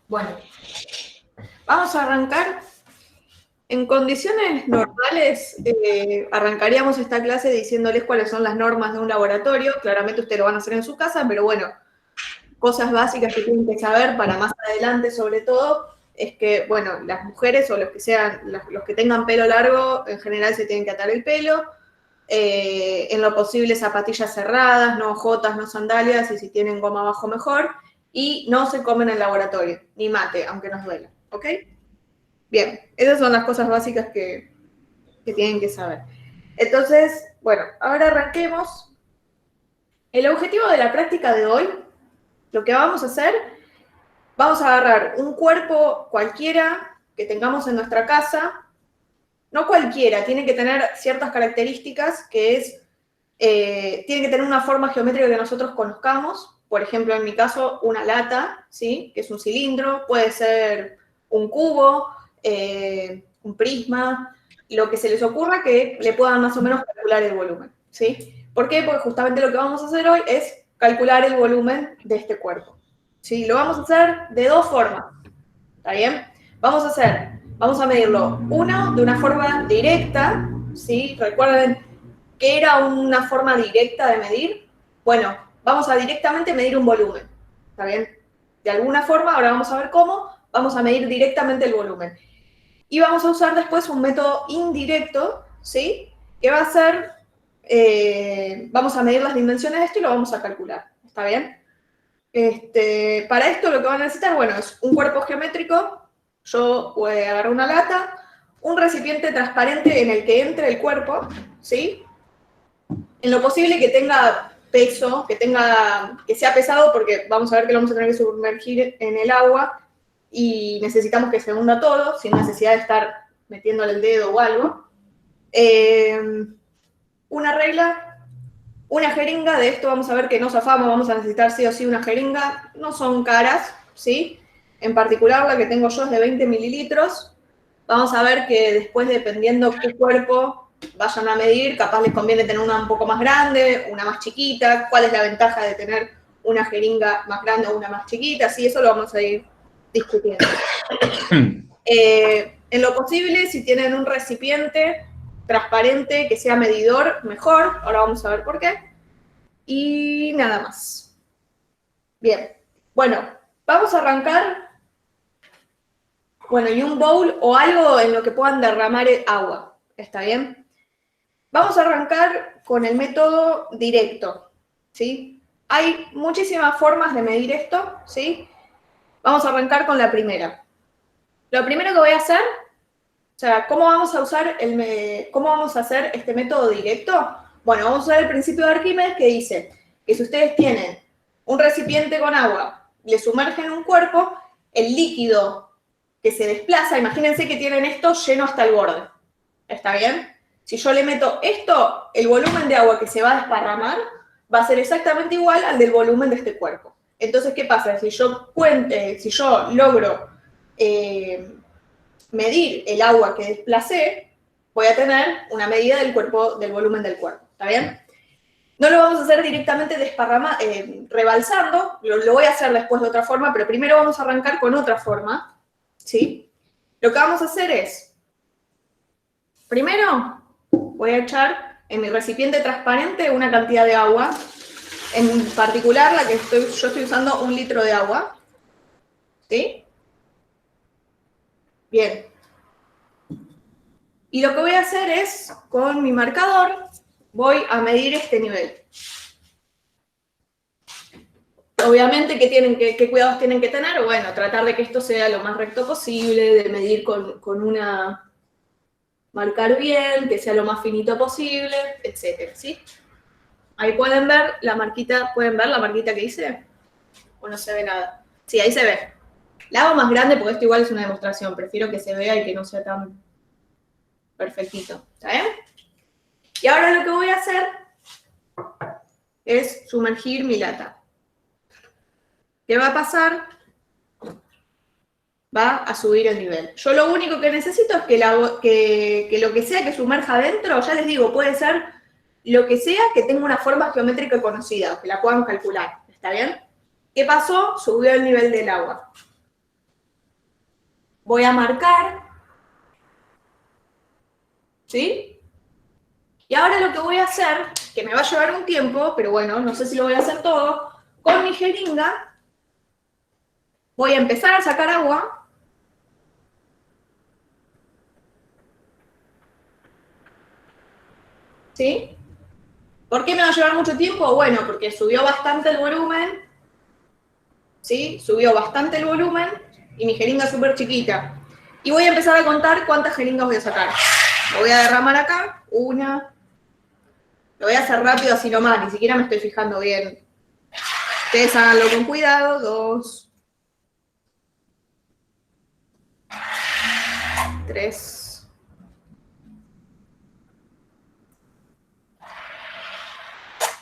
Bueno, vamos a arrancar. En condiciones normales, arrancaríamos esta clase diciéndoles cuáles son las normas de un laboratorio. Claramente ustedes lo van a hacer en su casa, pero bueno, cosas básicas que tienen que saber para más adelante, sobre todo, es que, bueno, las mujeres o los que sean, los que tengan pelo largo, en general se tienen que atar el pelo. En lo posible zapatillas cerradas, no jotas, no sandalias, y si tienen goma abajo mejor. Y no se comen en el laboratorio, ni mate, aunque nos duela, ¿ok? Bien, esas son las cosas básicas que tienen que saber. Entonces, bueno, ahora arranquemos. El objetivo de la práctica de hoy, lo que vamos a hacer, vamos a agarrar un cuerpo cualquiera que tengamos en nuestra casa, no cualquiera, tiene que tener ciertas características, que es, tiene que tener una forma geométrica que nosotros conozcamos. Por ejemplo, en mi caso, una lata, ¿sí? Que es un cilindro, puede ser un cubo, un prisma, lo que se les ocurra que le puedan más o menos calcular el volumen, ¿sí? ¿Por qué? Porque justamente lo que vamos a hacer hoy es calcular el volumen de este cuerpo, ¿sí? Lo vamos a hacer de dos formas, ¿está bien? Vamos a medirlo, uno, de una forma directa, ¿sí? Recuerden que era una forma directa de medir. Bueno, vamos a directamente medir un volumen, ¿está bien? De alguna forma, ahora vamos a ver cómo, vamos a medir directamente el volumen. Y vamos a usar después un método indirecto, ¿sí? Que va a ser, vamos a medir las dimensiones de esto y lo vamos a calcular, ¿está bien? Para esto lo que van a necesitar, bueno, es un cuerpo geométrico. Yo voy a agarrar una lata, un recipiente transparente en el que entre el cuerpo, ¿sí? En lo posible que tenga peso, que sea pesado, porque vamos a ver que lo vamos a tener que sumergir en el agua y necesitamos que se hunda todo, sin necesidad de estar metiéndole el dedo o algo. Una regla, una jeringa, de esto vamos a ver que no zafamos, vamos a necesitar sí o sí una jeringa, no son caras, ¿sí? En particular la que tengo yo es de 20 mililitros. Vamos a ver que después, dependiendo qué cuerpo vayan a medir, capaz les conviene tener una un poco más grande, una más chiquita, cuál es la ventaja de tener una jeringa más grande o una más chiquita, sí, eso lo vamos a ir discutiendo. En lo posible, si tienen un recipiente transparente que sea medidor, mejor. Ahora vamos a ver por qué. Y nada más. Bien. Bueno, vamos a arrancar. Bueno, y un bowl o algo en lo que puedan derramar agua. ¿Está bien? Vamos a arrancar con el método directo, ¿sí? Hay muchísimas formas de medir esto, ¿sí? Vamos a arrancar con la primera. Lo primero que voy a hacer, o sea, ¿cómo vamos a hacer este método directo? Bueno, vamos a usar el principio de Arquímedes, que dice que si ustedes tienen un recipiente con agua, le sumergen un cuerpo, el líquido que se desplaza, imagínense que tienen esto lleno hasta el borde, ¿está bien? Si yo le meto esto, el volumen de agua que se va a desparramar va a ser exactamente igual al del volumen de este cuerpo. Entonces, ¿qué pasa? Si yo logro medir el agua que desplacé, voy a tener una medida del volumen del cuerpo, ¿está bien? No lo vamos a hacer directamente rebalsando, lo voy a hacer después de otra forma, pero primero vamos a arrancar con otra forma, ¿sí? Lo que vamos a hacer es, primero voy a echar en mi recipiente transparente una cantidad de agua, en particular yo estoy usando 1 litro de agua, ¿sí? Bien. Y lo que voy a hacer es, con mi marcador, voy a medir este nivel. Obviamente, ¿qué cuidados tienen que tener? Bueno, tratar de que esto sea lo más recto posible, de medir con una... marcar bien, que sea lo más finito posible, etcétera, ¿sí? Ahí pueden ver la marquita que hice, o no se ve nada. Sí, ahí se ve. La hago más grande porque esto igual es una demostración, prefiero que se vea y que no sea tan perfectito, ¿está bien? Y ahora lo que voy a hacer es sumergir mi lata. ¿Qué va a pasar? Va a subir el nivel. Yo lo único que necesito es que lo que sea que sumerja adentro, ya les digo, puede ser lo que sea que tenga una forma geométrica conocida, que la puedan calcular, ¿está bien? ¿Qué pasó? Subió el nivel del agua. voy a marcar, ¿sí? Y ahora lo que voy a hacer, que me va a llevar un tiempo, pero bueno, no sé si lo voy a hacer todo, con mi jeringa voy a empezar a sacar agua. ¿Sí? ¿Por qué me va a llevar mucho tiempo? Bueno, porque subió bastante el volumen, ¿sí? Subió bastante el volumen y mi jeringa es súper chiquita. Y voy a empezar a contar cuántas jeringas voy a sacar. Lo voy a derramar acá, una. Lo voy a hacer rápido así nomás, ni siquiera me estoy fijando bien. Ustedes háganlo con cuidado, 2, 3,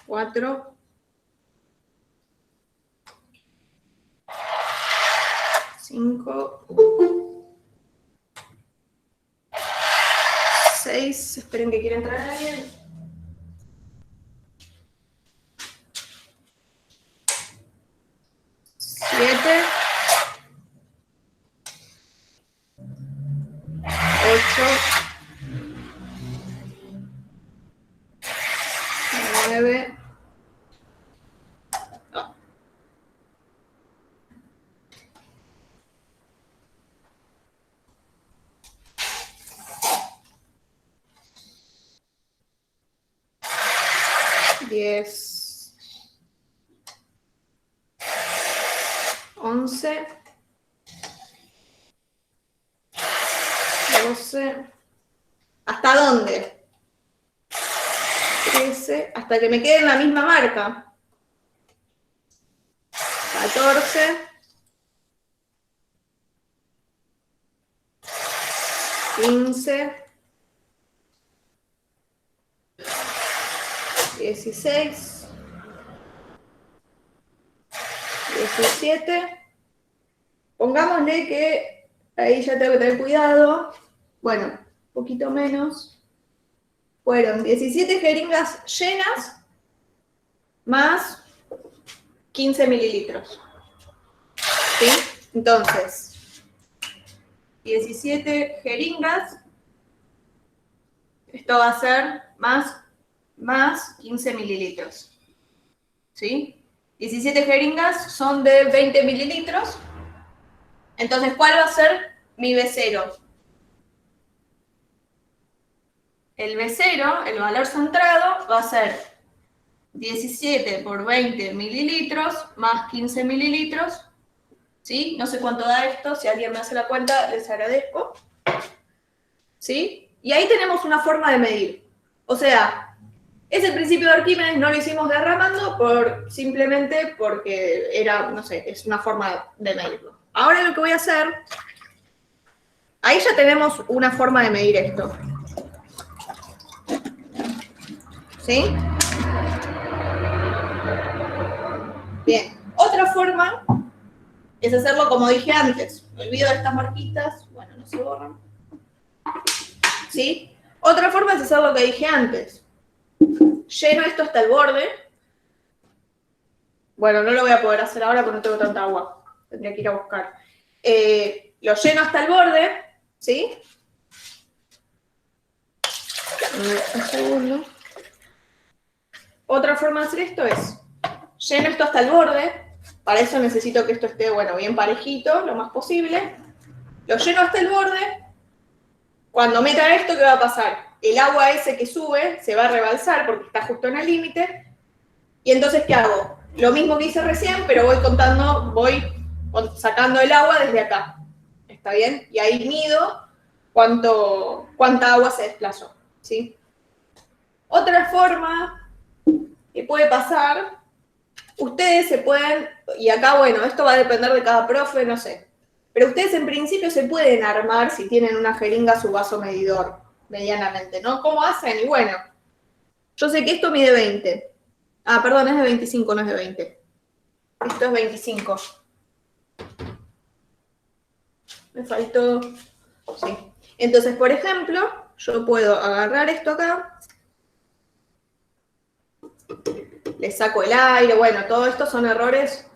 4, 5, 6, esperen que quiera entrar alguien. 7, 8, 9, 10, 11, 12, ¿hasta dónde? 13, hasta que me quede en la misma marca. 14, 15, 16, 17. Pongámosle que ahí ya tengo que tener cuidado. Bueno, un poquito menos. Fueron 17 jeringas llenas más 15 mililitros. ¿Sí? Entonces, 17 jeringas. Esto va a ser más 15 mililitros. ¿Sí? 17 jeringas son de 20 mililitros. Entonces, ¿cuál va a ser mi B0? El B0, el valor centrado, va a ser 17 por 20 mililitros más 15 mililitros. ¿Sí? No sé cuánto da esto. Si alguien me hace la cuenta, les agradezco. ¿Sí? Y ahí tenemos una forma de medir. O sea, ese principio de Arquímedes no lo hicimos derramando simplemente porque era, no sé, es una forma de medirlo. Ahora lo que voy a hacer, ahí ya tenemos una forma de medir esto. ¿Sí? Bien. Otra forma es hacerlo como dije antes. Me olvido de estas marquitas. Bueno, no se borran. ¿Sí? Otra forma es hacer lo que dije antes. Lleno esto hasta el borde. Bueno, no lo voy a poder hacer ahora porque no tengo tanta agua. Tendría que ir a buscar. Lo lleno hasta el borde. ¿Sí? Un segundo. Otra forma de hacer esto es, lleno esto hasta el borde, para eso necesito que esto esté, bueno, bien parejito, lo más posible. Lo lleno hasta el borde, cuando meta esto, ¿qué va a pasar? El agua ese que sube se va a rebalsar porque está justo en el límite, y entonces, ¿qué hago? Lo mismo que hice recién, pero voy sacando el agua desde acá, ¿está bien? Y ahí mido cuánta agua se desplazó, ¿sí? Otra forma que puede pasar, ustedes se pueden, y acá, bueno, esto va a depender de cada profe, no sé, pero ustedes en principio se pueden armar, si tienen una jeringa, su vaso medidor, medianamente, ¿no? ¿Cómo hacen? Y bueno, yo sé que esto mide 20. Ah, perdón, es de 25, no es de 20. Esto es 25. Me faltó, sí. Entonces, por ejemplo, yo puedo agarrar esto acá, le saco el aire, bueno, todo esto son errores,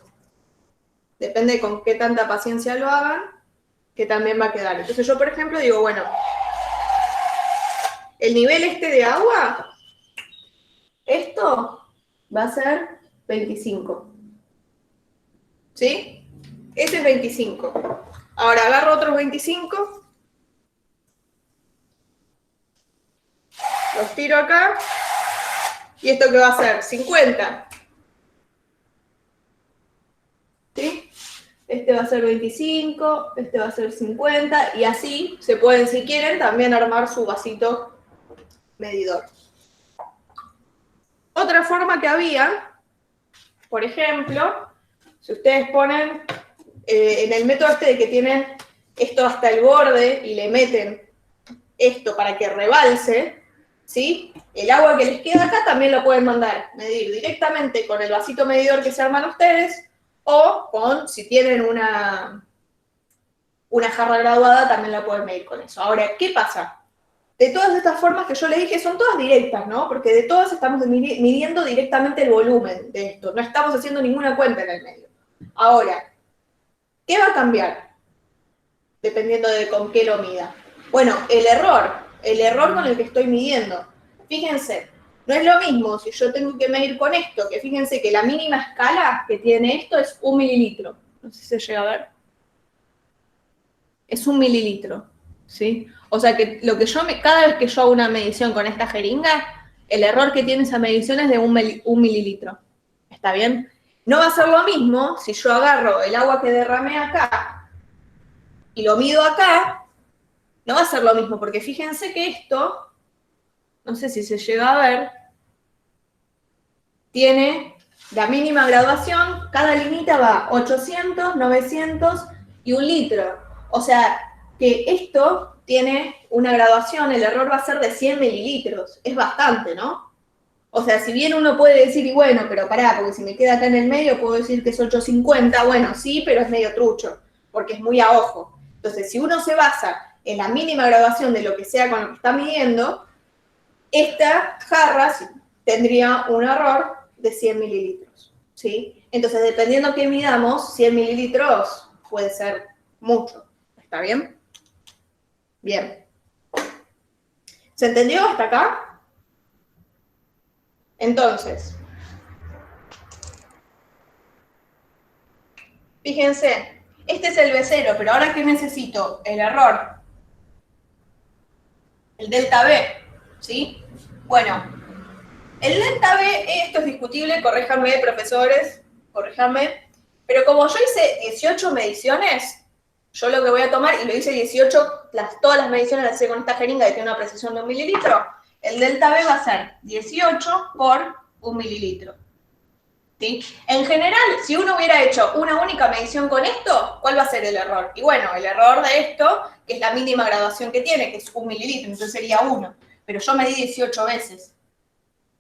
depende con qué tanta paciencia lo hagan, que también va a quedar. Entonces yo, por ejemplo, digo, bueno, el nivel este de agua, esto va a ser 25. ¿Sí? Ese es 25. Ahora agarro otros 25, los tiro acá, y esto que va a ser 50. ¿Sí? Este va a ser 25, este va a ser 50, y así se pueden, si quieren, también armar su vasito medidor. Otra forma que había, por ejemplo, si ustedes ponen en el método este de que tienen esto hasta el borde y le meten esto para que rebalse, ¿sí? El agua que les queda acá también lo pueden mandar medir directamente con el vasito medidor que se arman ustedes, o con, si tienen una jarra graduada, también la pueden medir con eso. Ahora, ¿qué pasa? De todas estas formas que yo les dije, son todas directas, ¿no? Porque de todas estamos midiendo directamente el volumen de esto. No estamos haciendo ninguna cuenta en el medio. Ahora, ¿qué va a cambiar? Dependiendo de con qué lo mida. Bueno, el error con el que estoy midiendo. Fíjense, no es lo mismo si yo tengo que medir con esto, que fíjense que la mínima escala que tiene esto es 1 mililitro. No sé si se llega a ver. Es 1 mililitro, ¿sí? O sea que lo que cada vez que yo hago una medición con esta jeringa, el error que tiene esa medición es de 1 mililitro. ¿Está bien? No va a ser lo mismo si yo agarro el agua que derramé acá y lo mido acá, no va a ser lo mismo, porque fíjense que esto, no sé si se llega a ver, tiene la mínima graduación, cada limita va 800, 900 y 1 litro. O sea, que esto tiene una graduación, el error va a ser de 100 mililitros. Es bastante, ¿no? O sea, si bien uno puede decir, y bueno, pero pará, porque si me queda acá en el medio, puedo decir que es 850, bueno, sí, pero es medio trucho, porque es muy a ojo. Entonces, si uno se basa en la mínima graduación de lo que sea con lo que está midiendo, esta jarra tendría un error de 100 mililitros, ¿sí? Entonces, dependiendo que midamos, 100 mililitros puede ser mucho. ¿Está bien? Bien. ¿Se entendió hasta acá? Entonces, fíjense, este es el B0, pero ahora ¿qué necesito? El error. El delta B, ¿sí? Bueno, el delta B, esto es discutible, corréjanme, profesores, corréjanme, pero como yo hice 18 mediciones, yo lo que voy a tomar, y lo hice 18, todas las mediciones las hice con esta jeringa que tiene una precisión de 1 mililitro, el delta B va a ser 18 por 1 mililitro. ¿Sí? En general, si uno hubiera hecho una única medición con esto, ¿cuál va a ser el error? Y bueno, el error de esto, que es la mínima graduación que tiene, que es 1 mililitro, entonces sería 1. Pero yo medí 18 veces.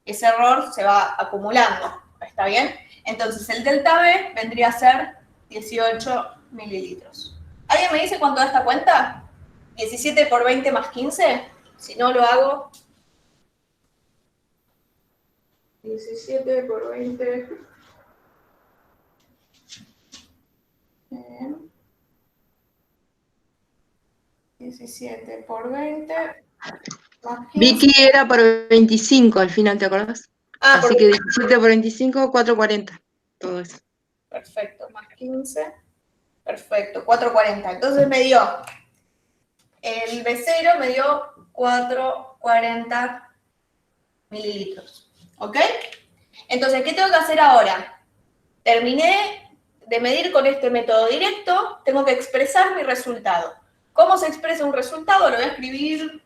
Ese error se va acumulando, ¿está bien? Entonces el delta B vendría a ser 18 mililitros. ¿Alguien me dice cuánto da esta cuenta? 17 por 20 más 15. Si no lo hago, 17 por 20... 17 por 20 más 15. Vicky era por 25 al final, ¿te acordás? Ah, así que 17 por 25, 440. Todo eso. Perfecto, más 15. Perfecto, 440. Entonces me dio, el B0 me dio 440 mililitros. ¿Ok? Entonces, ¿qué tengo que hacer ahora? Terminé de medir con este método directo, tengo que expresar mi resultado. ¿Cómo se expresa un resultado? Lo voy a escribir,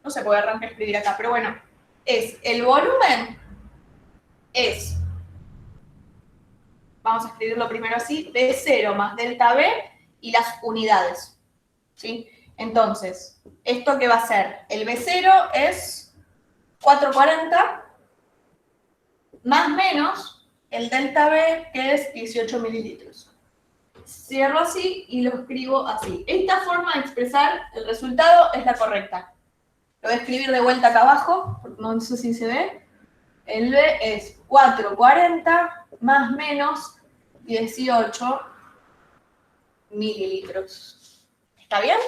no se puede arrancar a escribir acá, pero bueno, es el volumen, vamos a escribirlo primero así, B0 más delta B y las unidades, ¿sí? Entonces, ¿esto qué va a ser? El B0 es 440 más menos el delta B, que es 18 mililitros. Cierro así y lo escribo así. Esta forma de expresar el resultado es la correcta. Lo voy a escribir de vuelta acá abajo, porque no sé si se ve. El B es 440 más menos 18 mililitros. ¿Está bien?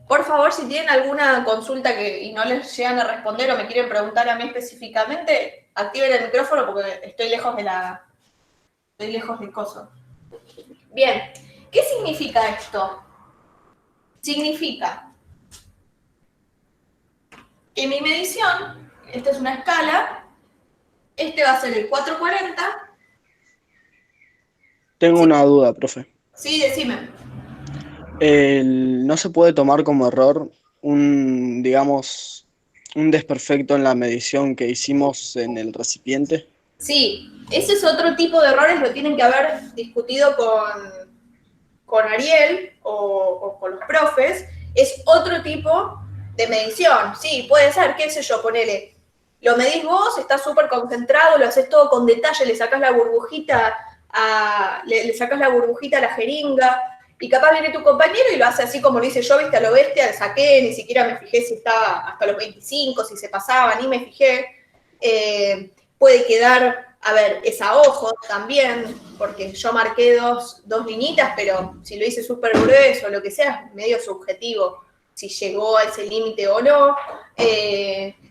Por favor, si tienen alguna consulta y no les llegan a responder o me quieren preguntar a mí específicamente, activen el micrófono porque estoy lejos del coso. Bien, ¿qué significa esto? Significa que mi medición, esta es una escala, este va a ser el 440. Tengo una duda, profe. Sí, decime. ¿No se puede tomar como error digamos, un desperfecto en la medición que hicimos en el recipiente? Sí, ese es otro tipo de errores, lo tienen que haber discutido con Ariel o con los profes. Es otro tipo de medición. Sí, puede ser, qué sé yo, ponele. Lo medís vos, estás súper concentrado, lo haces todo con detalle, le sacás la burbujita le sacás la burbujita a la jeringa, y capaz viene tu compañero y lo hace así como lo hice yo, viste, a lo bestia, le saqué, ni siquiera me fijé si estaba hasta los 25, si se pasaba, ni me fijé. Puede quedar, a ver, es a ojo también, porque yo marqué dos liñitas, pero si lo hice súper grueso o lo que sea, es medio subjetivo si llegó a ese límite o no.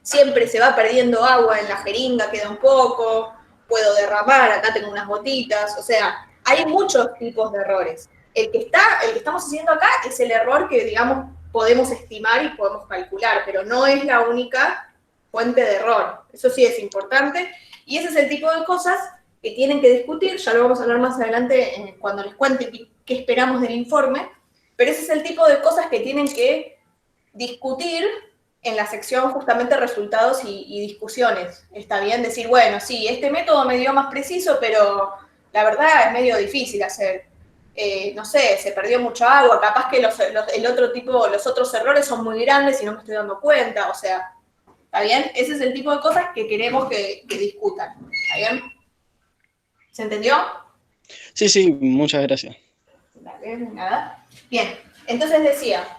Siempre se va perdiendo agua en la jeringa, queda un poco, puedo derramar, acá tengo unas gotitas, o sea, hay muchos tipos de errores. El que estamos haciendo acá es el error que, digamos, podemos estimar y podemos calcular, pero no es la única fuente de error. Eso sí es importante, y ese es el tipo de cosas que tienen que discutir, ya lo vamos a hablar más adelante cuando les cuente qué esperamos del informe, pero ese es el tipo de cosas que tienen que discutir en la sección justamente resultados y discusiones. Está bien decir, bueno, sí, este método me dio más preciso, pero la verdad es medio difícil hacer. No sé, se perdió mucha agua, capaz que los otros errores son muy grandes y no me estoy dando cuenta, o sea, ¿está bien? Ese es el tipo de cosas que queremos que discutan, ¿está bien? ¿Se entendió? Sí, muchas gracias. Dale, nada. Bien, entonces decía,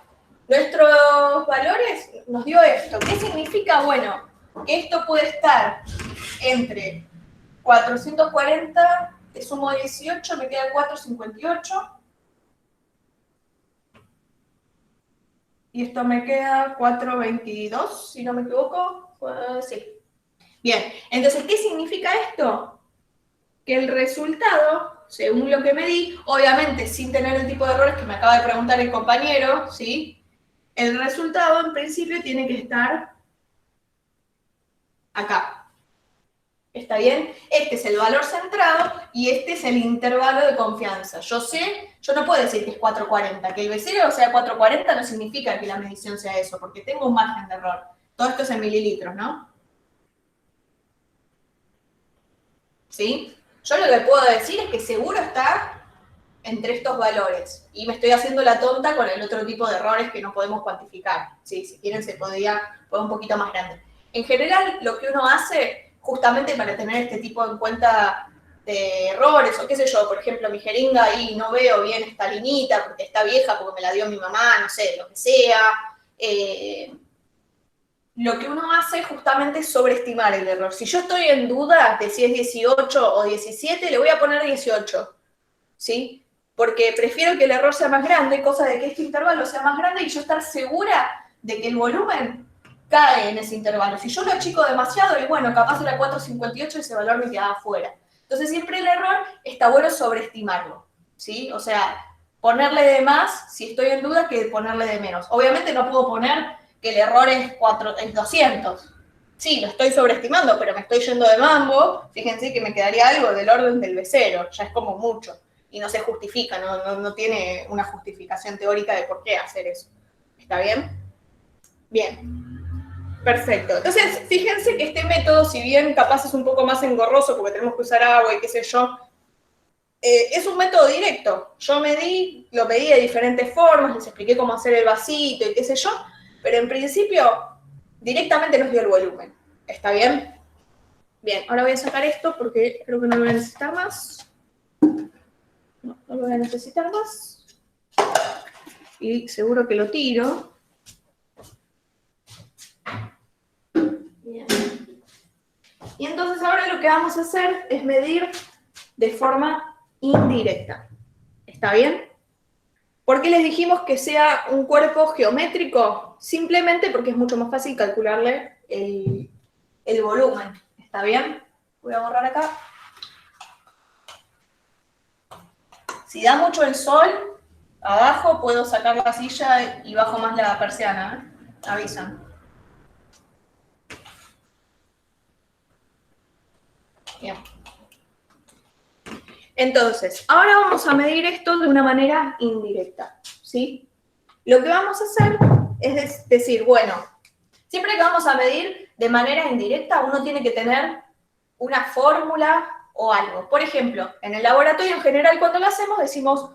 nuestros valores nos dio esto. ¿Qué significa? Bueno, que esto puede estar entre 440, te sumo 18, me queda 458. Y esto me queda 422, si no me equivoco. Sí. Bien, entonces, ¿qué significa esto? Que el resultado, según lo que medí, obviamente sin tener el tipo de errores que me acaba de preguntar el compañero, ¿sí? El resultado en principio tiene que estar acá. ¿Está bien? Este es el valor centrado y este es el intervalo de confianza. Yo no puedo decir que es 440, que el B0 sea 440 no significa que la medición sea eso, porque tengo un margen de error. Todo esto es en mililitros, ¿no? ¿Sí? Yo lo que puedo decir es que seguro está entre estos valores. Y me estoy haciendo la tonta con el otro tipo de errores que no podemos cuantificar. ¿Sí? Si quieren se podría un poquito más grande. En general, lo que uno hace justamente para tener este tipo en cuenta de errores, o qué sé yo, por ejemplo, mi jeringa ahí no veo bien esta linita porque está vieja, porque me la dio mi mamá, no sé, lo que sea. Lo que uno hace justamente es sobreestimar el error. Si yo estoy en duda de si es 18 o 17, le voy a poner 18, ¿sí? Porque prefiero que el error sea más grande, cosa de que este intervalo sea más grande y yo estar segura de que el volumen cae en ese intervalo. Si yo lo achico demasiado, y bueno, capaz era 4,58 y ese valor me quedaba fuera. Entonces siempre el error está bueno sobreestimarlo, ¿sí? O sea, ponerle de más si estoy en duda que ponerle de menos. Obviamente no puedo poner que el error es 200. Sí, lo estoy sobreestimando, pero me estoy yendo de mambo. Fíjense que me quedaría algo del orden del B0, ya es como mucho. Y no se justifica, no tiene una justificación teórica de por qué hacer eso. ¿Está bien? Bien. Perfecto. Entonces, fíjense que este método, si bien capaz es un poco más engorroso porque tenemos que usar agua y qué sé yo, es un método directo. Yo lo medí de diferentes formas, les expliqué cómo hacer el vasito y qué sé yo, pero en principio directamente nos dio el volumen. ¿Está bien? Bien, ahora voy a sacar esto porque creo que no lo voy a necesitar más. No lo voy a necesitar más. Y seguro que lo tiro. Bien. Y entonces ahora lo que vamos a hacer es medir de forma indirecta. ¿Está bien? ¿Por qué les dijimos que sea un cuerpo geométrico? Simplemente porque es mucho más fácil calcularle el volumen. ¿Está bien? Voy a borrar acá. Si da mucho el sol, abajo puedo sacar la silla y bajo más la persiana, ¿eh? Avisan. Bien. Entonces, ahora vamos a medir esto de una manera indirecta, ¿sí? Lo que vamos a hacer es decir, bueno, siempre que vamos a medir de manera indirecta, uno tiene que tener una fórmula o algo. Por ejemplo, en el laboratorio en general cuando lo hacemos decimos,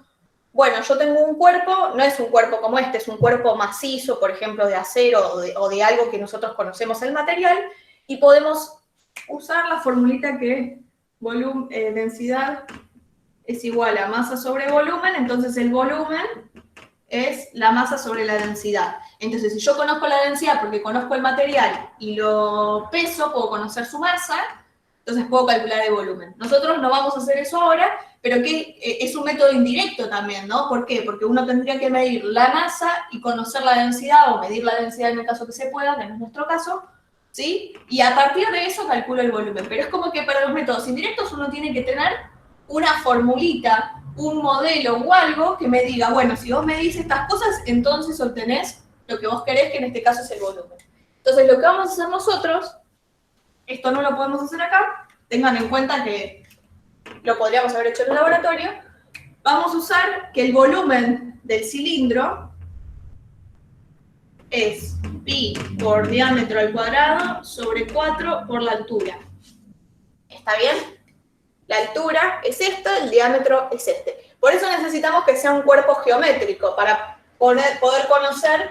bueno, yo tengo un cuerpo, no es un cuerpo como este, es un cuerpo macizo, por ejemplo, de acero o de algo que nosotros conocemos el material, y podemos usar la formulita que densidad es igual a masa sobre volumen, entonces el volumen es la masa sobre la densidad. Entonces, si yo conozco la densidad porque conozco el material y lo peso, puedo conocer su masa, entonces puedo calcular el volumen. Nosotros no vamos a hacer eso ahora, pero que es un método indirecto también, ¿no? ¿Por qué? Porque uno tendría que medir la masa y conocer la densidad, o medir la densidad en el caso que se pueda, que no es nuestro caso, ¿sí? Y a partir de eso calculo el volumen. Pero es como que para los métodos indirectos uno tiene que tener una formulita, un modelo o algo que me diga, bueno, si vos medís estas cosas, entonces obtenés lo que vos querés, que en este caso es el volumen. Entonces, lo que vamos a hacer nosotros, esto no lo podemos hacer acá, tengan en cuenta que lo podríamos haber hecho en el laboratorio, vamos a usar que el volumen del cilindro es pi por diámetro al cuadrado sobre 4 por la altura. ¿Está bien? La altura es esta, el diámetro es este. Por eso necesitamos que sea un cuerpo geométrico, para poder conocer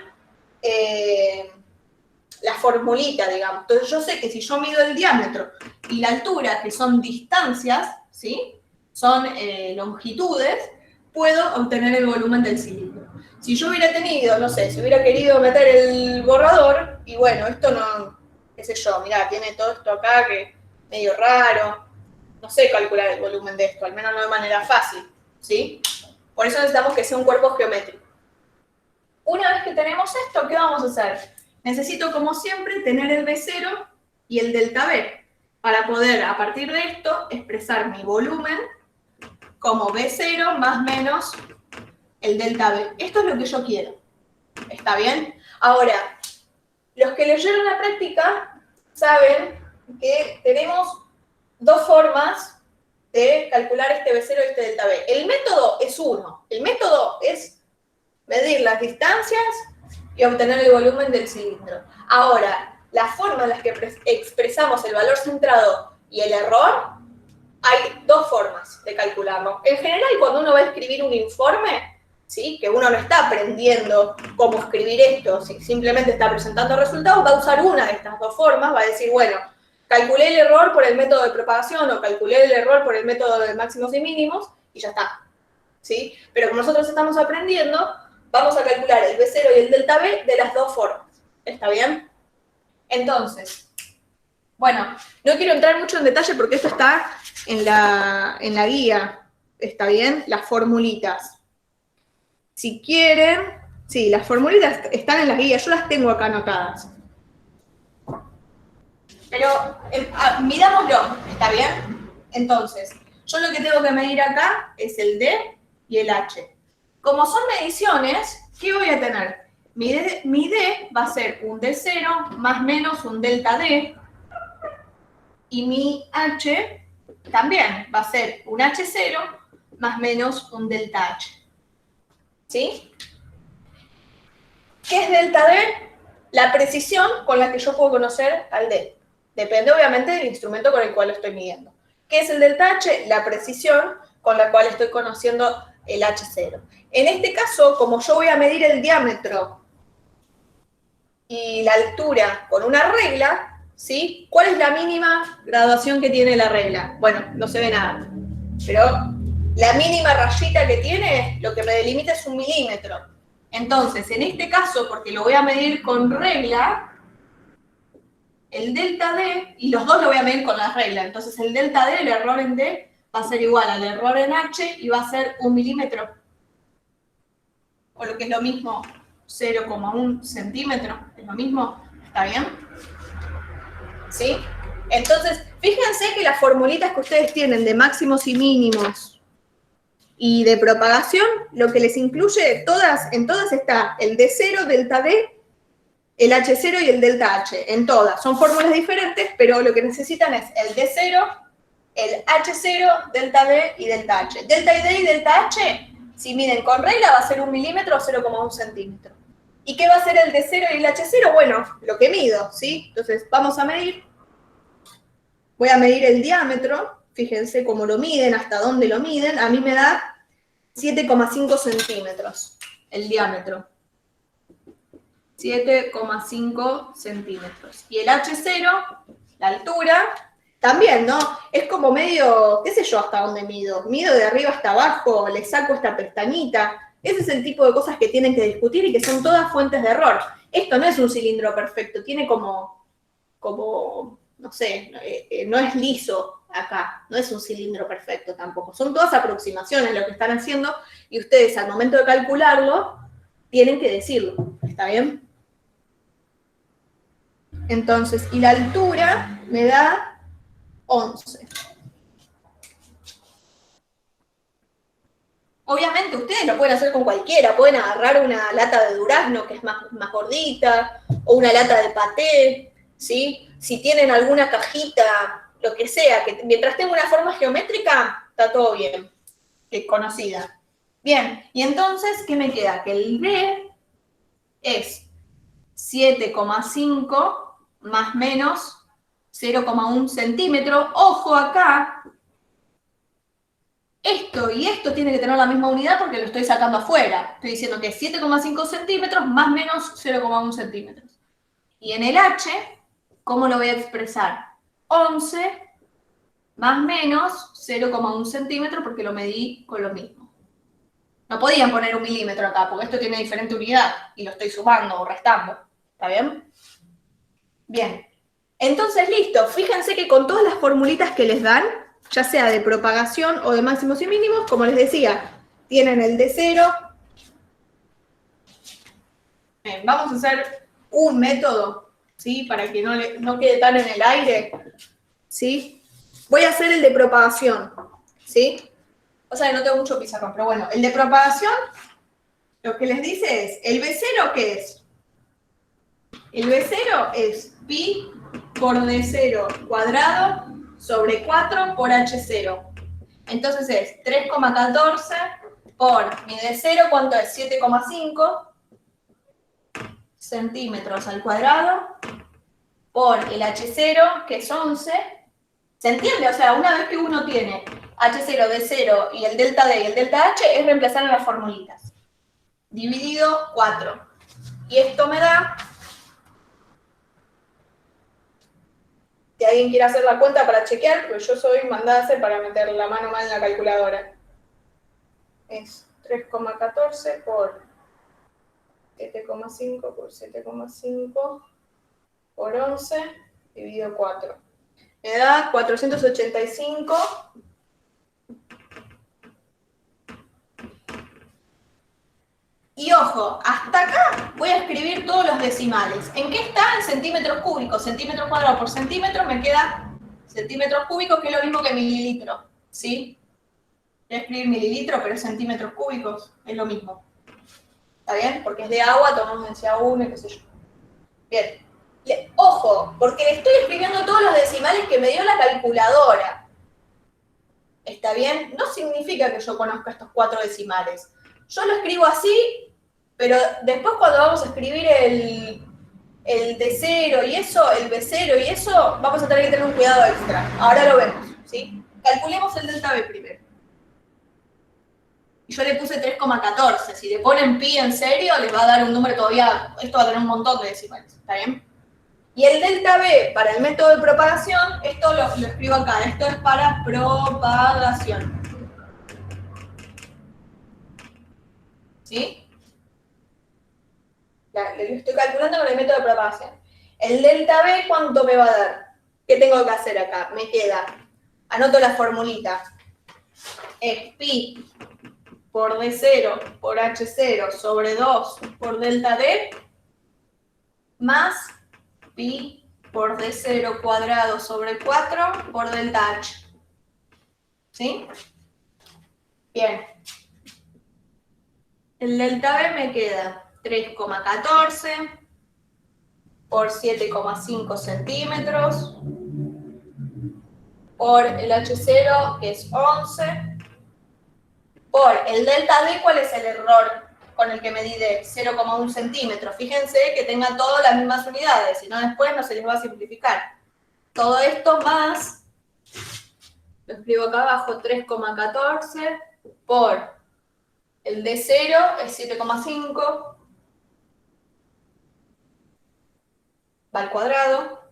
la formulita, digamos. Entonces yo sé que si yo mido el diámetro y la altura, que son distancias, ¿sí? Son longitudes, puedo obtener el volumen del cilindro. Si yo hubiera tenido, no sé, si hubiera querido meter el borrador, y bueno, esto no, qué sé yo, mirá, tiene todo esto acá que es medio raro, no sé calcular el volumen de esto, al menos no de manera fácil, ¿sí? Por eso necesitamos que sea un cuerpo geométrico. Una vez que tenemos esto, ¿qué vamos a hacer? Necesito, como siempre, tener el B0 y el delta B, para poder, a partir de esto, expresar mi volumen como B0 más menos el delta B. Esto es lo que yo quiero. ¿Está bien? Ahora, los que leyeron la práctica saben que tenemos dos formas de calcular este B0 y este delta B. El método es uno. El método es medir las distancias y obtener el volumen del cilindro. Ahora, la forma en la que expresamos el valor centrado y el error, hay dos formas de calcularlo. En general, cuando uno va a escribir un informe, ¿sí? Que uno no está aprendiendo cómo escribir esto, simplemente está presentando resultados, va a usar una de estas dos formas, va a decir, bueno, calculé el error por el método de propagación o calculé el error por el método de máximos y mínimos y ya está, ¿sí? Pero como nosotros estamos aprendiendo, vamos a calcular el B0 y el delta B de las dos formas. ¿Está bien? Entonces, bueno, no quiero entrar mucho en detalle porque esto está en la guía, ¿está bien? Las formulitas. Si quieren, sí, las formulitas están en las guías, yo las tengo acá anotadas. Pero mirámoslo, ¿está bien? Entonces, yo lo que tengo que medir acá es el D y el H. Como son mediciones, ¿qué voy a tener? Mi D va a ser un D0 más menos un delta D. Y mi H también va a ser un H0 más menos un delta H. ¿Sí? ¿Qué es delta D? La precisión con la que yo puedo conocer al D. Depende, obviamente, del instrumento con el cual lo estoy midiendo. ¿Qué es el delta H? La precisión con la cual estoy conociendo el H0. En este caso, como yo voy a medir el diámetro y la altura con una regla, ¿sí? ¿Cuál es la mínima graduación que tiene la regla? Bueno, no se ve nada. Pero la mínima rayita que tiene, lo que me delimita es 1 milímetro. Entonces, en este caso, porque lo voy a medir con regla, el delta D, y los dos lo voy a medir con la regla, entonces el delta D, el error en D, va a ser igual al error en H y va a ser 1 milímetro. o lo que es lo mismo, 0,1 centímetro, es lo mismo, ¿está bien? ¿Sí? Entonces, fíjense que las formulitas que ustedes tienen de máximos y mínimos y de propagación, lo que les incluye, en todas está el D0, delta D, el H0 y el delta H, en todas. Son fórmulas diferentes, pero lo que necesitan es el D0, el H0, delta D y delta H. Delta D y delta H, si miden con regla, va a ser 1 milímetro o 0,1 centímetro. ¿Y qué va a ser el D0 y el H0? Bueno, lo que mido, ¿sí? Entonces, vamos a medir. Voy a medir el diámetro. Fíjense cómo lo miden, hasta dónde lo miden. A mí me da 7,5 centímetros el diámetro. 7,5 centímetros. Y el H0, la altura, también, ¿no? Es como medio, qué sé yo hasta dónde mido. Mido de arriba hasta abajo, le saco esta pestañita. Ese es el tipo de cosas que tienen que discutir y que son todas fuentes de error. Esto no es un cilindro perfecto, tiene como no sé, no es liso acá, no es un cilindro perfecto tampoco. Son todas aproximaciones lo que están haciendo y ustedes al momento de calcularlo tienen que decirlo, ¿está bien? Entonces, y la altura me da 11. Obviamente ustedes lo pueden hacer con cualquiera, pueden agarrar una lata de durazno que es más gordita, o una lata de paté, ¿sí? Si tienen alguna cajita, lo que sea, que mientras tenga una forma geométrica, está todo bien, que es conocida. Bien, y entonces, ¿qué me queda? Que el D es 7,5 más menos 0,1 centímetro. Ojo acá, esto y esto tiene que tener la misma unidad porque lo estoy sacando afuera. Estoy diciendo que es 7,5 centímetros más menos 0,1 centímetros. Y en el H, ¿cómo lo voy a expresar? 11 más menos 0,1 centímetro porque lo medí con lo mismo. No podían poner 1 milímetro acá porque esto tiene diferente unidad y lo estoy sumando o restando. ¿Está bien? Bien. Entonces, listo. Fíjense que con todas las formulitas que les dan, ya sea de propagación o de máximos y mínimos, como les decía, tienen el D0. Bien, vamos a hacer un método, ¿sí? Para que no quede tan en el aire, ¿sí? Voy a hacer el de propagación, ¿sí? O sea, no tengo mucho pizarrón, pero bueno, el de propagación, lo que les dice es, ¿el B0 qué es? El B0 es pi por D0 cuadrado sobre 4 por H0. Entonces es 3,14 por mi D0, ¿cuánto es? 7,5 centímetros al cuadrado por el H0, que es 11. ¿Se entiende? O sea, una vez que uno tiene H0, D0 y el delta D y el delta H, es reemplazar en las formulitas. Dividido 4. Y esto me da... Si alguien quiere hacer la cuenta para chequear, porque yo soy mandada a hacer para meter la mano mal en la calculadora. Es 3,14 por 7,5 por 7,5 por 11 dividido 4. Me da 485. Y ojo, hasta acá voy a escribir todos los decimales. ¿En qué está? En centímetros cúbicos. Centímetros cuadrados por centímetro me queda centímetros cúbicos, que es lo mismo que mililitro. ¿Sí? Voy a escribir mililitro, pero centímetros cúbicos es lo mismo. ¿Está bien? Porque es de agua, tomamos densidad 1 y qué sé yo. Bien. Ojo, porque le estoy escribiendo todos los decimales que me dio la calculadora. ¿Está bien? No significa que yo conozca estos 4 decimales. Yo lo escribo así, pero después cuando vamos a escribir el D0 y eso, el B0 y eso, vamos a tener que tener un cuidado extra. Ahora lo vemos, ¿sí? Calculemos el delta B primero. Y yo le puse 3,14. Si le ponen pi en serio, les va a dar un número todavía, esto va a tener un montón de decimales, ¿está bien? Y el delta B para el método de propagación, esto lo escribo acá, esto es para propagación. ¿Sí? Lo estoy calculando con el método de propagación. El delta B, ¿cuánto me va a dar? ¿Qué tengo que hacer acá? Me queda, anoto la formulita, es pi por D0 por H0 sobre 2 por delta D más pi por D0 cuadrado sobre 4 por delta H. ¿Sí? Bien. El delta B me queda 3,14 por 7,5 centímetros por el H0, que es 11, por el delta D, ¿cuál es el error con el que medí de 0,1 centímetros? Fíjense que tengan todas las mismas unidades, si no después no se les va a simplificar. Todo esto más, lo escribo acá abajo, 3,14 por el D0 es 7,5, va al cuadrado,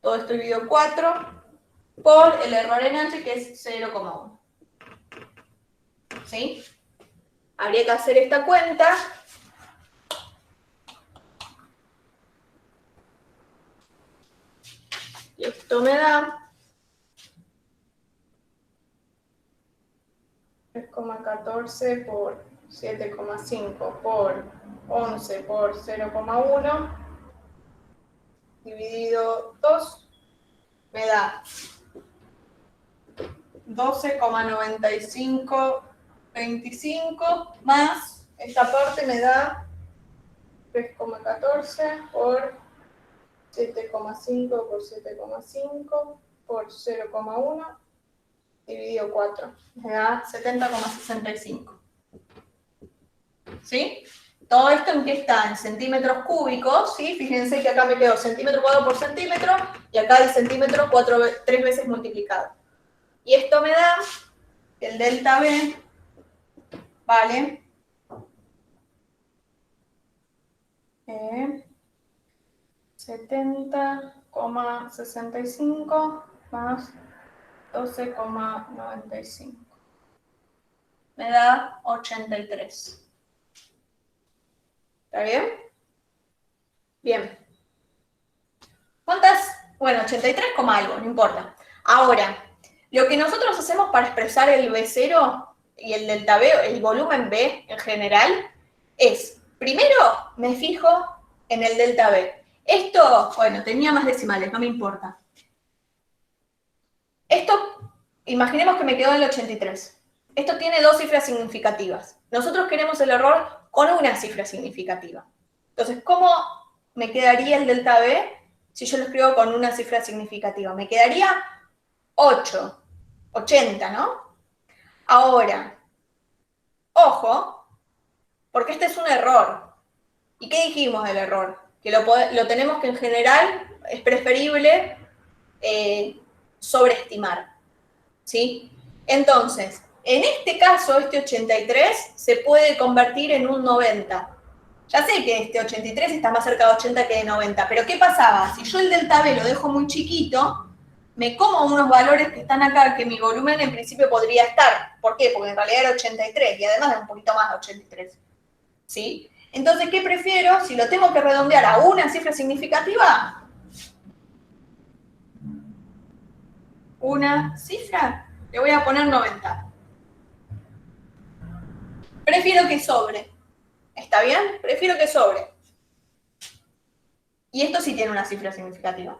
todo esto dividido 4, por el error en H, que es 0,1. ¿Sí? Habría que hacer esta cuenta. Y esto me da 3,14 por 7,5 por 11 por 0,1 dividido 2 me da 12,9525 más esta parte me da 3,14 por 7,5 por 7,5 por 0,1 dividido 4. Me da 70,65. ¿Sí? Todo esto en qué está, en centímetros cúbicos, ¿sí? Fíjense que acá me quedó centímetro cuadrado por centímetro y acá el centímetro 3 veces multiplicado. Y esto me da el delta B, ¿vale? 70,65 más 12,95. Me da 83. ¿Está bien? Bien. ¿Cuántas? Bueno, 83, algo, no importa. Ahora, lo que nosotros hacemos para expresar el B0 y el delta B, el volumen B en general, es, primero me fijo en el delta B. Esto, bueno, tenía más decimales, no me importa. Esto, imaginemos que me quedó en el 83. Esto tiene dos cifras significativas. Nosotros queremos el error con una cifra significativa. Entonces, ¿cómo me quedaría el delta B si yo lo escribo con una cifra significativa? Me quedaría 8, 80, ¿no? Ahora, ojo, porque este es un error. ¿Y qué dijimos del error? Que lo tenemos que en general es preferible sobreestimar, ¿sí? Entonces, en este caso, este 83 se puede convertir en un 90. Ya sé que este 83 está más cerca de 80 que de 90, pero ¿qué pasaba? Si yo el delta B lo dejo muy chiquito, me como unos valores que están acá, que mi volumen en principio podría estar. ¿Por qué? Porque en realidad era 83 y además es un poquito más de 83. ¿Sí? Entonces, ¿qué prefiero? Si lo tengo que redondear a una cifra significativa, una cifra, le voy a poner 90. Prefiero que sobre. ¿Está bien? Prefiero que sobre. Y esto sí tiene una cifra significativa.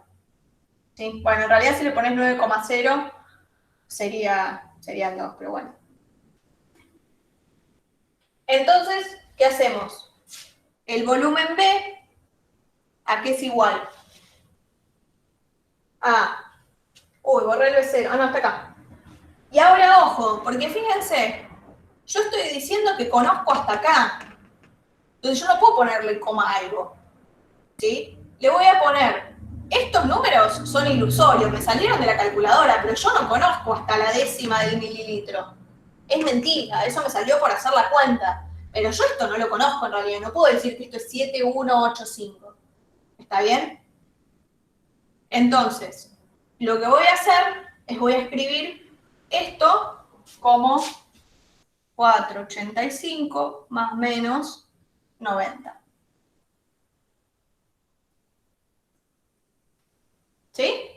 ¿Sí? Bueno, en realidad si le pones 9,0 serían 2, pero bueno. Entonces, ¿qué hacemos? El volumen B, ¿a qué es igual? Borré el B0. No, está acá. Y ahora, ojo, porque fíjense, yo estoy diciendo que conozco hasta acá. Entonces yo no puedo ponerle coma algo. ¿Sí? Le voy a poner, estos números son ilusorios, me salieron de la calculadora, pero yo no conozco hasta la décima del mililitro. Es mentira, eso me salió por hacer la cuenta. Pero yo esto no lo conozco en realidad, no puedo decir que esto es 7185. ¿Está bien? Entonces, lo que voy a hacer es voy a escribir esto como 485 más menos 90. ¿Sí?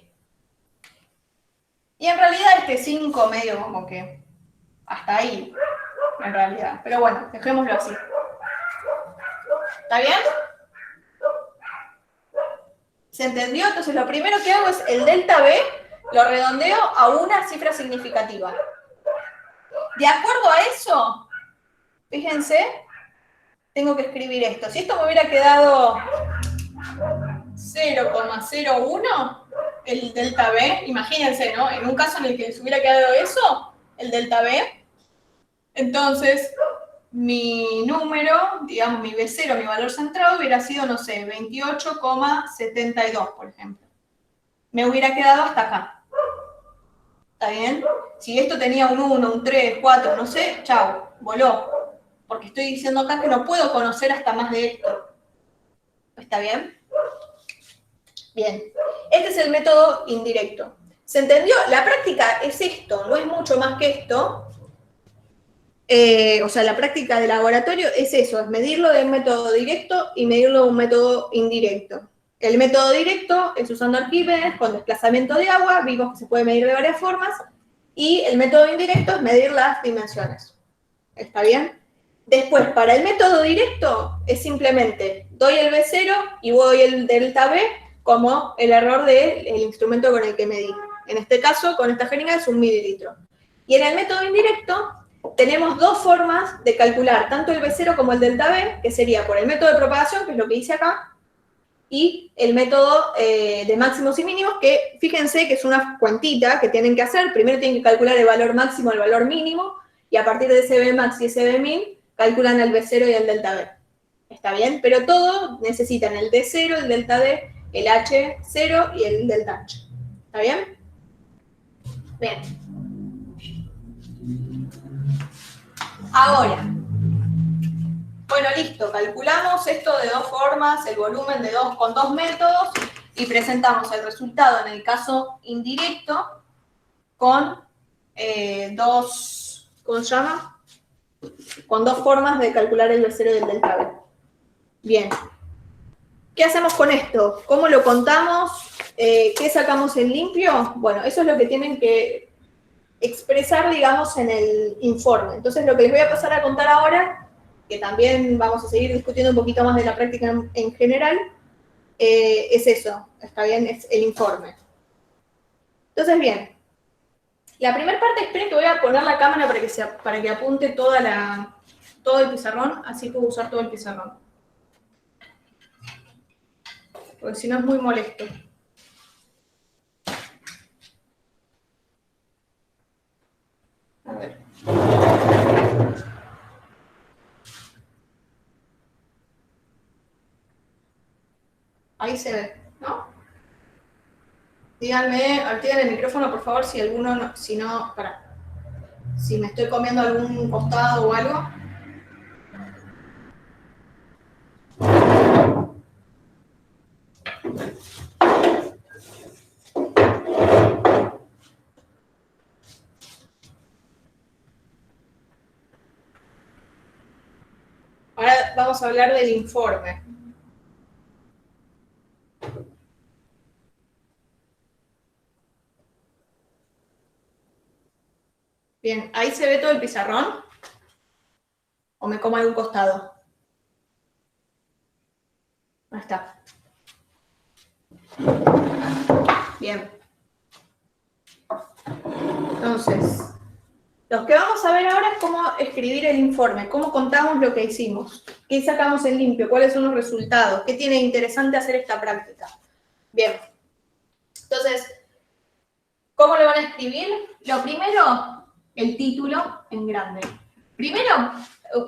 Y en realidad este 5 medio como que Hasta ahí, en realidad. Pero bueno, dejémoslo así. ¿Está bien? ¿Se entendió? Entonces lo primero que hago es el delta B, lo redondeo a una cifra significativa. De acuerdo a eso, fíjense, tengo que escribir esto. Si esto me hubiera quedado 0,01, el delta B, imagínense, ¿no? En un caso en el que se hubiera quedado eso, el delta B, entonces mi número, digamos mi B0, mi valor centrado, hubiera sido, no sé, 28,72, por ejemplo. Me hubiera quedado hasta acá. ¿Está bien? Si esto tenía un 1, un 3, 4, no sé, chau, voló. Porque estoy diciendo acá que no puedo conocer hasta más de esto. ¿Está bien? Bien. Este es el método indirecto. ¿Se entendió? La práctica es esto, no es mucho más que esto. O sea, la práctica de laboratorio es eso, es medirlo de un método directo y medirlo de un método indirecto. El método directo es usando Arquímedes con desplazamiento de agua, vimos que se puede medir de varias formas, y el método indirecto es medir las dimensiones. ¿Está bien? Después, para el método directo, es simplemente doy el B0 y voy el delta B como el error del instrumento con el que medí. En este caso, con esta jeringa es 1 mililitro. Y en el método indirecto, tenemos dos formas de calcular tanto el B0 como el delta B, que sería por el método de propagación, que es lo que hice acá, y el método de máximos y mínimos, que fíjense que es una cuentita que tienen que hacer. Primero tienen que calcular el valor máximo, el valor mínimo, y a partir de ese B max y ese B min, calculan el B0 y el delta B. ¿Está bien? Pero todo necesitan el D0, el delta D, el H0 y el delta H. ¿Está bien? Bien. Ahora, bueno, listo, calculamos esto de dos formas, el volumen con dos métodos, y presentamos el resultado en el caso indirecto con dos, ¿cómo se llama? Con dos formas de calcular el B0 y el delta B. Bien. ¿Qué hacemos con esto? ¿Cómo lo contamos? ¿Qué sacamos en limpio? Bueno, eso es lo que tienen que expresar, digamos, en el informe. Entonces, lo que les voy a pasar a contar ahora, que también vamos a seguir discutiendo un poquito más de la práctica en general, es eso, ¿está bien? Es el informe. Entonces, bien, la primera parte, esperen que voy a poner la cámara para que apunte todo el pizarrón, así puedo usar todo el pizarrón. Porque si no es muy molesto. A ver. Ahí se ve, ¿no? Díganme, activen el micrófono, por favor, si alguno, si me estoy comiendo algún costado o algo. Ahora vamos a hablar del informe. Bien, ¿ahí se ve todo el pizarrón? ¿O me como algún costado? Ahí está. Bien. Entonces, lo que vamos a ver ahora es cómo escribir el informe, cómo contamos lo que hicimos, qué sacamos en limpio, cuáles son los resultados, qué tiene de interesante hacer esta práctica. Bien. Entonces, ¿cómo lo van a escribir? Lo primero, el título en grande. Primero,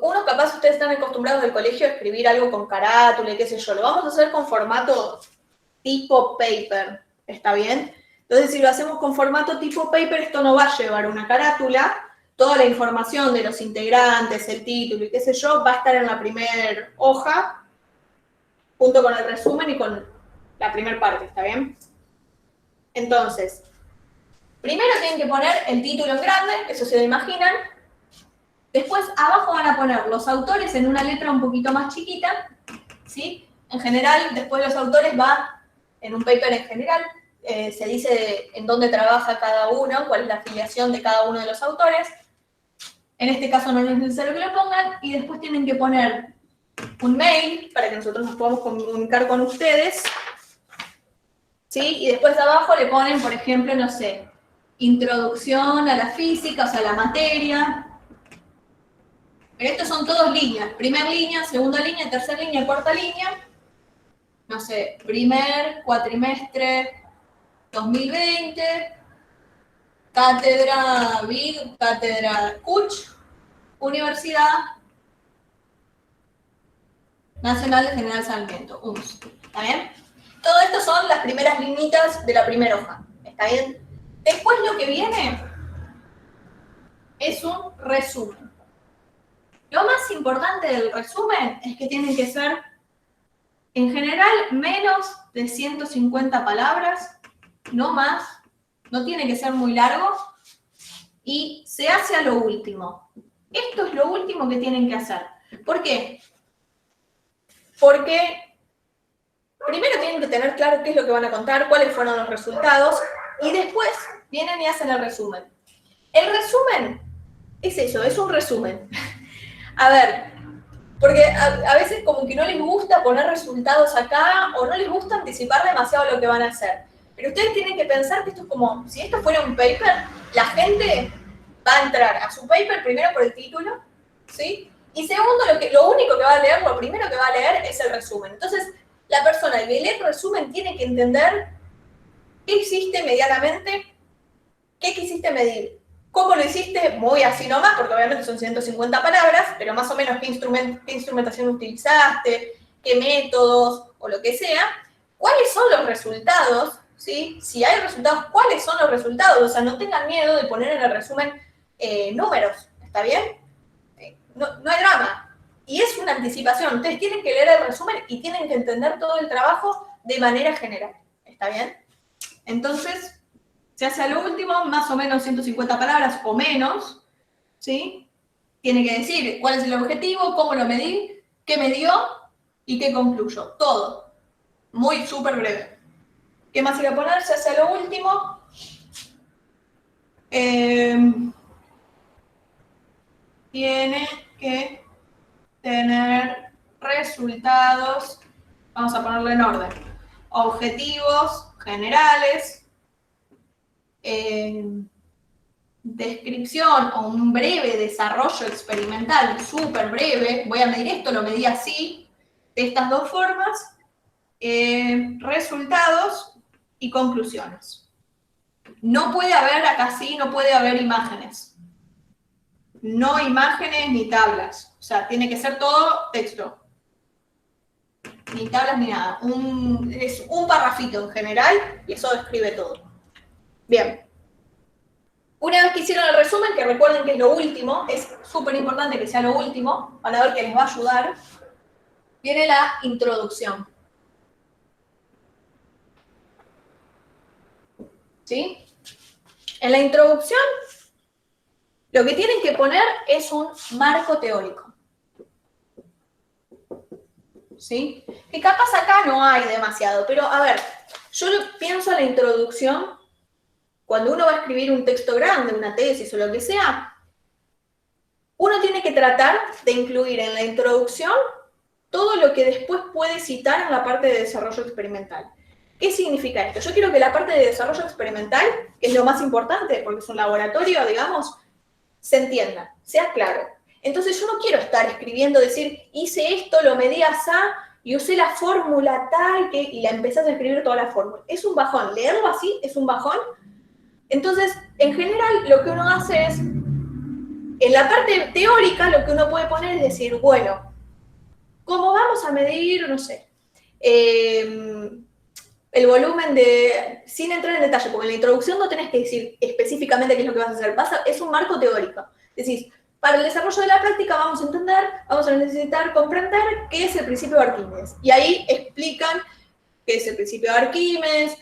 uno capaz ustedes están acostumbrados del colegio a escribir algo con carátula y qué sé yo. Lo vamos a hacer con formato tipo paper, ¿está bien? Entonces, si lo hacemos con formato tipo paper, esto no va a llevar una carátula. Toda la información de los integrantes, el título y qué sé yo, va a estar en la primera hoja, junto con el resumen y con la primera parte, ¿está bien? Entonces, primero tienen que poner el título en grande, eso se lo imaginan. Después, abajo van a poner los autores en una letra un poquito más chiquita, ¿sí? En general, después los autores va en un paper en general, se dice en dónde trabaja cada uno, cuál es la afiliación de cada uno de los autores. En este caso no es necesario que lo pongan, y después tienen que poner un mail para que nosotros nos podamos comunicar con ustedes, ¿sí? Y después abajo le ponen, por ejemplo, no sé, introducción a la física, o sea, a la materia. Pero estos son todos líneas, primera línea, segunda línea, tercera línea, cuarta línea. No sé, primer cuatrimestre 2020, cátedra BID, cátedra CUCH, Universidad Nacional de General Sarmiento, UNS. ¿Está bien? Todo esto son las primeras linitas de la primera hoja. ¿Está bien? Después lo que viene es un resumen. Lo más importante del resumen es que tienen que ser, en general, menos de 150 palabras, no más, no tiene que ser muy largo, y se hace a lo último. Esto es lo último que tienen que hacer. ¿Por qué? Porque primero tienen que tener claro qué es lo que van a contar, cuáles fueron los resultados, y después vienen y hacen el resumen. El resumen es eso, es un resumen. A ver, porque a veces como que no les gusta poner resultados acá, o no les gusta anticipar demasiado lo que van a hacer. Pero ustedes tienen que pensar que esto es como, si esto fuera un paper, la gente va a entrar a su paper primero por el título, ¿sí? Y segundo, lo único que va a leer, lo primero que va a leer es el resumen. Entonces, la persona que lee el resumen tiene que entender qué hiciste medianamente, qué quisiste medir, cómo lo hiciste, muy así nomás, porque obviamente son 150 palabras, pero más o menos qué instrumentación utilizaste, qué métodos o lo que sea, cuáles son los resultados, ¿sí? Si hay resultados, cuáles son los resultados, o sea, no tengan miedo de poner en el resumen números, ¿está bien? No hay drama. Y es una anticipación. Ustedes tienen que leer el resumen y tienen que entender todo el trabajo de manera general. ¿Está bien? Entonces, se hace a lo último, más o menos 150 palabras o menos, ¿sí? Tiene que decir cuál es el objetivo, cómo lo medí, qué me dio y qué concluyo. Todo. Muy súper breve. ¿Qué más iba a poner? Se hace a lo último. Tiene que tener resultados, vamos a ponerlo en orden, objetivos generales, descripción o un breve desarrollo experimental, súper breve, voy a medir esto, lo medí así, de estas dos formas, resultados y conclusiones. No puede haber, acá sí, no puede haber imágenes. No imágenes ni tablas. O sea, tiene que ser todo texto. Ni tablas ni nada. Es un parrafito en general y eso describe todo. Bien. Una vez que hicieron el resumen, que recuerden que es lo último, es súper importante que sea lo último, van a ver que les va a ayudar, viene la introducción. ¿Sí? En la introducción, lo que tienen que poner es un marco teórico. ¿Sí? Que capaz acá no hay demasiado, pero a ver, yo pienso en la introducción, cuando uno va a escribir un texto grande, una tesis o lo que sea, uno tiene que tratar de incluir en la introducción todo lo que después puede citar en la parte de desarrollo experimental. ¿Qué significa esto? Yo quiero que la parte de desarrollo experimental, que es lo más importante, porque es un laboratorio, digamos, se entienda, sea claro. Entonces yo no quiero estar escribiendo, decir, hice esto, lo medí así, y usé la fórmula tal, y la empezás a escribir toda la fórmula. Es un bajón, leerlo así es un bajón. Entonces, en general, lo que uno hace es, en la parte teórica, lo que uno puede poner es decir, bueno, ¿cómo vamos a medir, no sé, el volumen de, sin entrar en detalle, porque en la introducción no tenés que decir específicamente qué es lo que vas a hacer, es un marco teórico. Decís, para el desarrollo de la práctica vamos a necesitar comprender qué es el principio de Arquímedes. Y ahí explican qué es el principio de Arquímedes,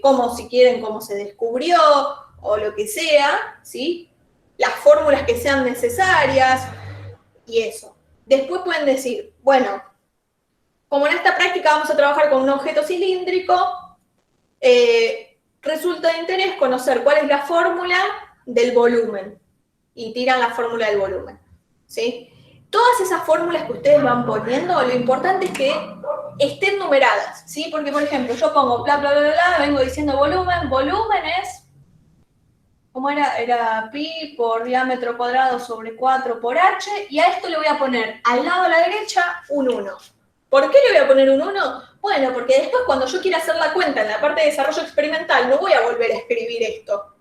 cómo, si quieren, cómo se descubrió, o lo que sea, ¿sí? Las fórmulas que sean necesarias, y eso. Después pueden decir, bueno, como en esta práctica vamos a trabajar con un objeto cilíndrico, resulta de interés conocer cuál es la fórmula del volumen. y tiran la fórmula del volumen, ¿sí? Todas esas fórmulas que ustedes van poniendo, lo importante es que estén numeradas, ¿sí? Porque, por ejemplo, yo pongo bla, bla, bla, bla, vengo diciendo volumen, volumen es, ¿cómo era? Era pi por diámetro cuadrado sobre 4 por h, y a esto le voy a poner al lado a la derecha un 1. ¿Por qué le voy a poner un 1? Bueno, porque después cuando yo quiera hacer la cuenta en la parte de desarrollo experimental, no voy a volver a escribir esto.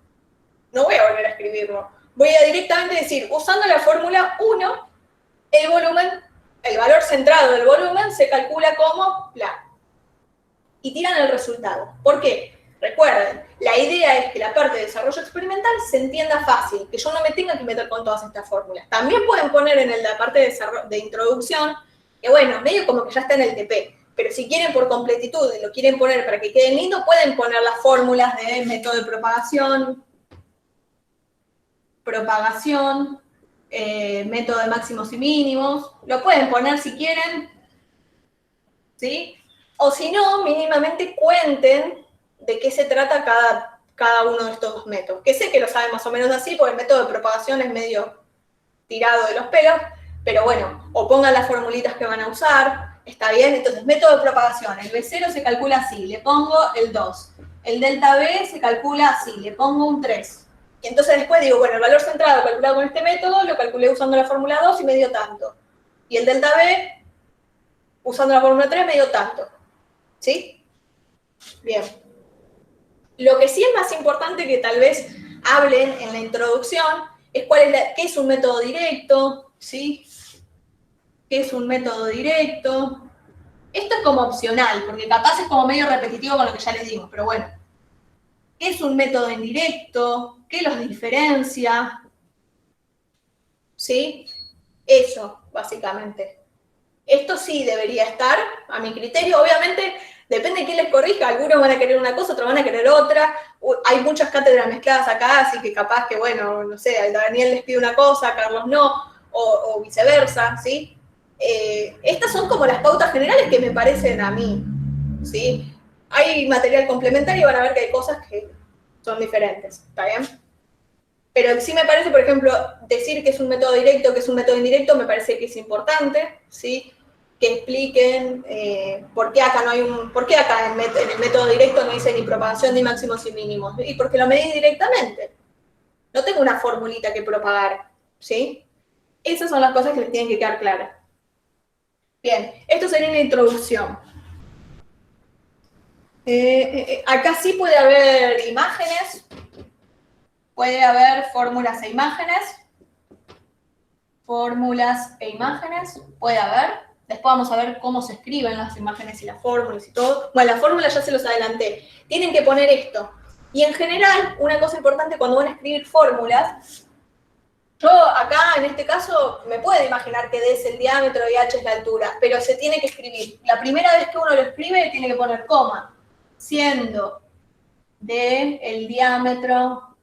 No voy a volver a escribirlo. Voy a directamente decir, usando la fórmula 1, el volumen, el valor centrado del volumen se calcula como bla. Y tiran el resultado. ¿Por qué? Recuerden, la idea es que la parte de desarrollo experimental se entienda fácil, que yo no me tenga que meter con todas estas fórmulas. También pueden poner en la parte de introducción, que bueno, medio como que ya está en el TP, pero si quieren por completitud y lo quieren poner para que queden lindo, pueden poner las fórmulas de método de propagación, método de máximos y mínimos, lo pueden poner si quieren, ¿sí? O si no, mínimamente cuenten de qué se trata cada uno de estos dos métodos. Que sé que lo saben más o menos así, porque el método de propagación es medio tirado de los pelos, pero bueno, o pongan las formulitas que van a usar, está bien. Entonces, método de propagación, el B0 se calcula así, le pongo el 2. El delta B se calcula así, le pongo un 3. Y entonces después digo, bueno, el valor centrado calculado con este método, lo calculé usando la fórmula 2 y me dio tanto. Y el delta B, usando la fórmula 3, me dio tanto. ¿Sí? Bien. Lo que sí es más importante que tal vez hablen en la introducción es qué es un método directo, ¿sí? ¿Qué es un método directo? Esto es como opcional, porque capaz es como medio repetitivo con lo que ya les dimos, pero bueno. ¿Qué es un método indirecto? ¿Qué los diferencia? ¿Sí? Eso, básicamente. Esto sí debería estar, a mi criterio. Obviamente, depende de quién les corrija. Algunos van a querer una cosa, otros van a querer otra. Hay muchas cátedras mezcladas acá, así que capaz que, bueno, no sé, a Daniel les pide una cosa, a Carlos no, o viceversa, ¿sí? Estas son como las pautas generales que me parecen a mí, ¿sí? Hay material complementario y van a ver que hay cosas que son diferentes, ¿está bien? Pero sí me parece, por ejemplo, decir que es un método directo, que es un método indirecto, me parece que es importante, ¿sí? Que expliquen por qué acá en el método directo no dice ni propagación ni máximos y mínimos. Y porque lo medí directamente. No tengo una formulita que propagar, ¿sí? Esas son las cosas que les tienen que quedar claras. Bien, esto sería una introducción. Acá sí puede haber imágenes, puede haber fórmulas e imágenes. Fórmulas e imágenes, puede haber. Después vamos a ver cómo se escriben las imágenes y las fórmulas y todo. Bueno, las fórmulas ya se los adelanté. Tienen que poner esto. Y en general, una cosa importante cuando van a escribir fórmulas, yo acá, en este caso, me puedo imaginar que D es el diámetro y H es la altura, pero se tiene que escribir. La primera vez que uno lo escribe, tiene que poner coma, siendo D el diámetro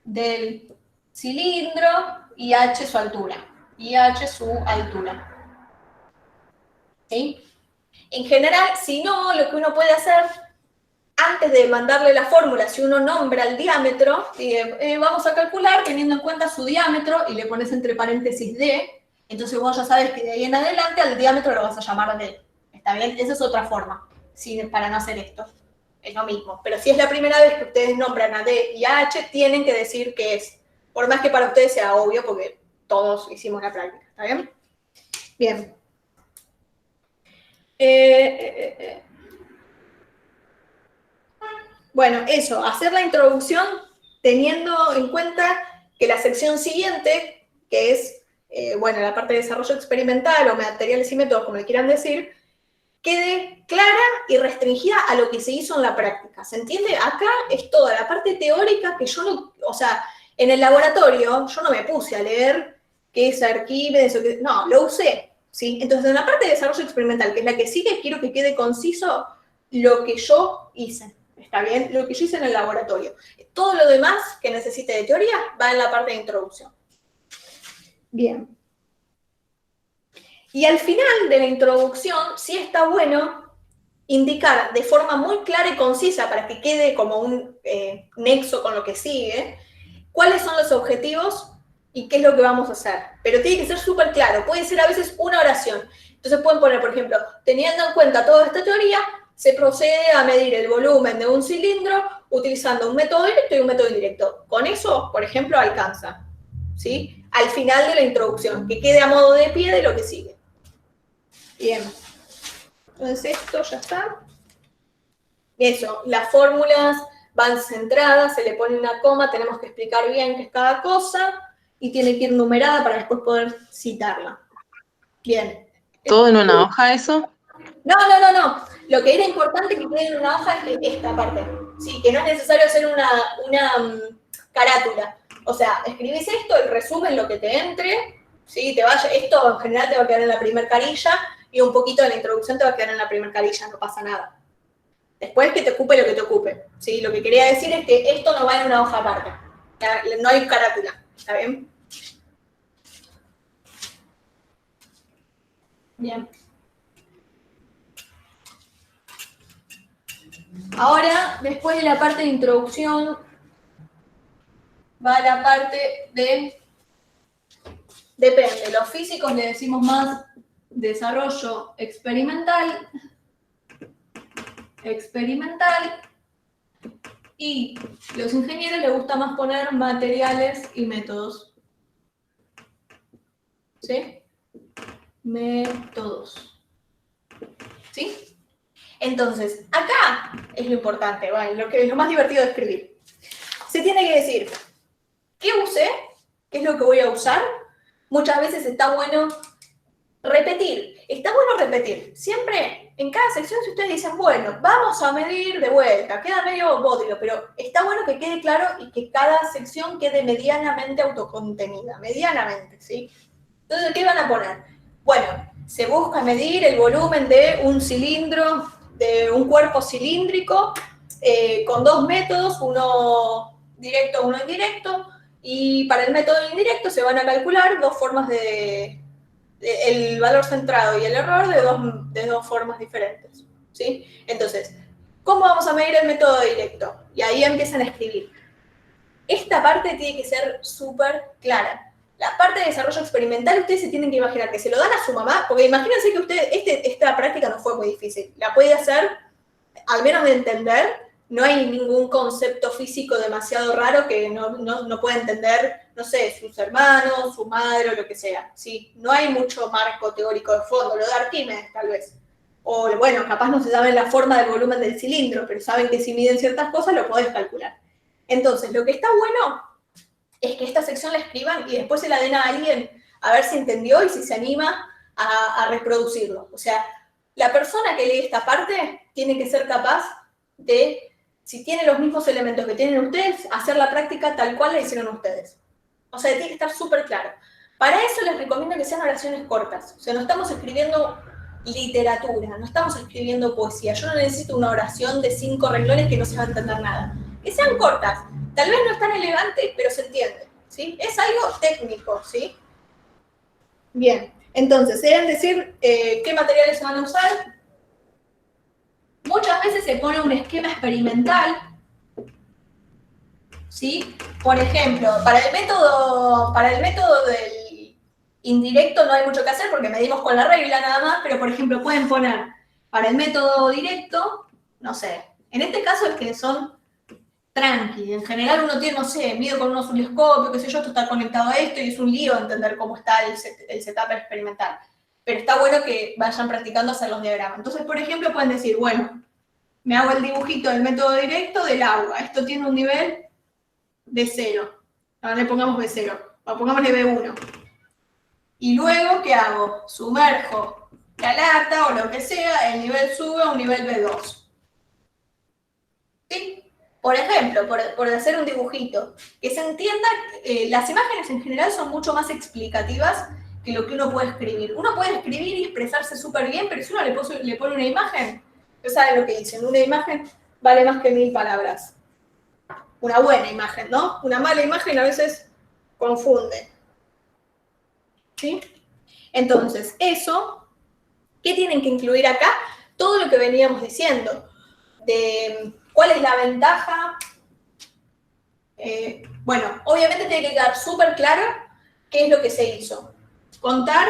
del cilindro y H su altura. Y H su altura. ¿Sí? En general, si no, lo que uno puede hacer, antes de mandarle la fórmula, si uno nombra el diámetro, vamos a calcular teniendo en cuenta su diámetro y le pones entre paréntesis D, entonces vos ya sabes que de ahí en adelante al diámetro lo vas a llamar D. ¿Está bien? Esa es otra forma, ¿sí? Para no hacer esto. Es lo mismo. Pero si es la primera vez que ustedes nombran a D y a H, tienen que decir qué es. Por más que para ustedes sea obvio, porque todos hicimos la práctica. ¿Está bien? Bien. Bueno, eso, hacer la introducción teniendo en cuenta que la sección siguiente, que es, bueno, la parte de desarrollo experimental o materiales y métodos, como le quieran decir, quede clara y restringida a lo que se hizo en la práctica. ¿Se entiende? Acá es toda la parte teórica que yo no, o sea, en el laboratorio yo no me puse a leer qué es Arquímedes o qué, no, lo usé, ¿sí? Entonces, en la parte de desarrollo experimental, que es la que sigue, quiero que quede conciso lo que yo hice, ¿está bien? Lo que yo hice en el laboratorio. Todo lo demás que necesite de teoría va en la parte de introducción. Bien. Y al final de la introducción, sí está bueno indicar de forma muy clara y concisa, para que quede como un nexo con lo que sigue, cuáles son los objetivos y qué es lo que vamos a hacer. Pero tiene que ser súper claro. Puede ser a veces una oración. Entonces pueden poner, por ejemplo, teniendo en cuenta toda esta teoría, se procede a medir el volumen de un cilindro utilizando un método directo y un método indirecto. Con eso, por ejemplo, alcanza, ¿sí? Al final de la introducción, que quede a modo de pie de lo que sigue. Bien. Entonces esto ya está. Eso, las fórmulas van centradas, se le pone una coma, tenemos que explicar bien qué es cada cosa y tiene que ir numerada para después poder citarla. Bien. ¿Todo en una hoja eso? No. Lo que era importante que quede en una hoja es esta parte. Sí, que no es necesario hacer una carátula. O sea, escribís esto, el resumen, lo que te entre, ¿sí? Esto en general te va a quedar en la primer carilla y un poquito de la introducción te va a quedar en la primer carilla, no pasa nada. Después que te ocupe lo que te ocupe. ¿Sí? Lo que quería decir es que esto no va en una hoja aparte. No hay carátula. ¿Está bien? Bien. Ahora, después de la parte de introducción, va la parte de... Depende, los físicos le decimos más desarrollo experimental, y los ingenieros les gusta más poner materiales y métodos. ¿Sí? Métodos. ¿Sí? Entonces, acá es lo importante, ¿vale? Lo que es lo más divertido de escribir. Se tiene que decir, ¿qué usé? ¿Qué es lo que voy a usar? Muchas veces está bueno repetir. Está bueno repetir. Siempre, en cada sección, si ustedes dicen, bueno, vamos a medir de vuelta, queda medio bodrio, pero está bueno que quede claro y que cada sección quede medianamente autocontenida. Medianamente, ¿sí? Entonces, ¿qué van a poner? Bueno, se busca medir el volumen de un cilindro, de un cuerpo cilíndrico, con dos métodos, uno directo, uno indirecto, y para el método indirecto se van a calcular dos formas el valor centrado y el error de dos formas diferentes, ¿sí? Entonces, ¿cómo vamos a medir el método directo? Y ahí empiezan a escribir. Esta parte tiene que ser súper clara. La parte de desarrollo experimental, ustedes se tienen que imaginar que se lo dan a su mamá, porque imagínense que usted, esta práctica no fue muy difícil. La puede hacer, al menos de entender, no hay ningún concepto físico demasiado raro que no pueda entender, no sé, sus hermanos, su madre o lo que sea, ¿sí? No hay mucho marco teórico de fondo, lo de Arquímedes tal vez. O bueno, capaz no se sabe la forma del volumen del cilindro, pero saben que si miden ciertas cosas lo podés calcular. Entonces, lo que está bueno es que esta sección la escriban y después se la den a alguien a ver si entendió y si se anima a reproducirlo. O sea, la persona que lee esta parte tiene que ser capaz de, si tiene los mismos elementos que tienen ustedes, hacer la práctica tal cual la hicieron ustedes. O sea, tiene que estar súper claro. Para eso les recomiendo que sean oraciones cortas. O sea, no estamos escribiendo literatura, no estamos escribiendo poesía. Yo no necesito una oración de 5 renglones que no se va a entender nada. Que sean cortas. Tal vez no es tan elegante, pero se entiende, ¿sí? Es algo técnico, ¿sí? Bien, entonces, se deben decir qué materiales se van a usar. Muchas veces se pone un esquema experimental, ¿sí? Por ejemplo, para el método del indirecto no hay mucho que hacer porque medimos con la regla nada más, pero por ejemplo pueden poner para el método directo, no sé, en este caso es que son tranqui, en general uno tiene, no sé, mide con un osciloscopio, qué sé yo, esto está conectado a esto y es un lío entender cómo está el setup experimental. Pero está bueno que vayan practicando hacer los diagramas. Entonces, por ejemplo, pueden decir, bueno, me hago el dibujito del método directo del agua. Esto tiene un nivel de 0. Ahora le pongamos B0. O pongámosle B1. Y luego, ¿qué hago? Sumerjo la lata o lo que sea, el nivel sube a un nivel B2. ¿Sí? Por ejemplo, por hacer un dibujito. Que se entienda, las imágenes en general son mucho más explicativas que lo que uno puede escribir. Uno puede escribir y expresarse súper bien, pero si uno le pone una imagen, ya saben lo que dicen, una imagen vale más que 1000 palabras. Una buena imagen, ¿no? Una mala imagen a veces confunde. ¿Sí? Entonces, eso, ¿qué tienen que incluir acá? Todo lo que veníamos diciendo, de cuál es la ventaja. Bueno, obviamente tiene que quedar súper claro ¿qué es lo que se hizo? Contar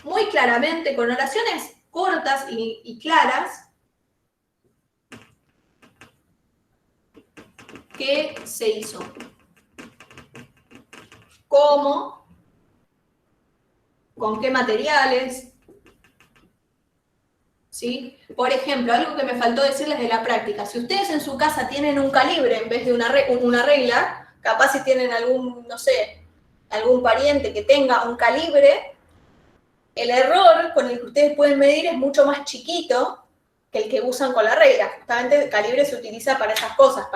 muy claramente, con oraciones cortas y claras, qué se hizo. ¿Cómo? ¿Con qué materiales? ¿Sí? Por ejemplo, algo que me faltó decirles de la práctica. Si ustedes en su casa tienen un calibre en vez de una regla, capaz si tienen algún, no sé, algún pariente que tenga un calibre, el error con el que ustedes pueden medir es mucho más chiquito que el que usan con la regla. Justamente el calibre se utiliza para esas cosas,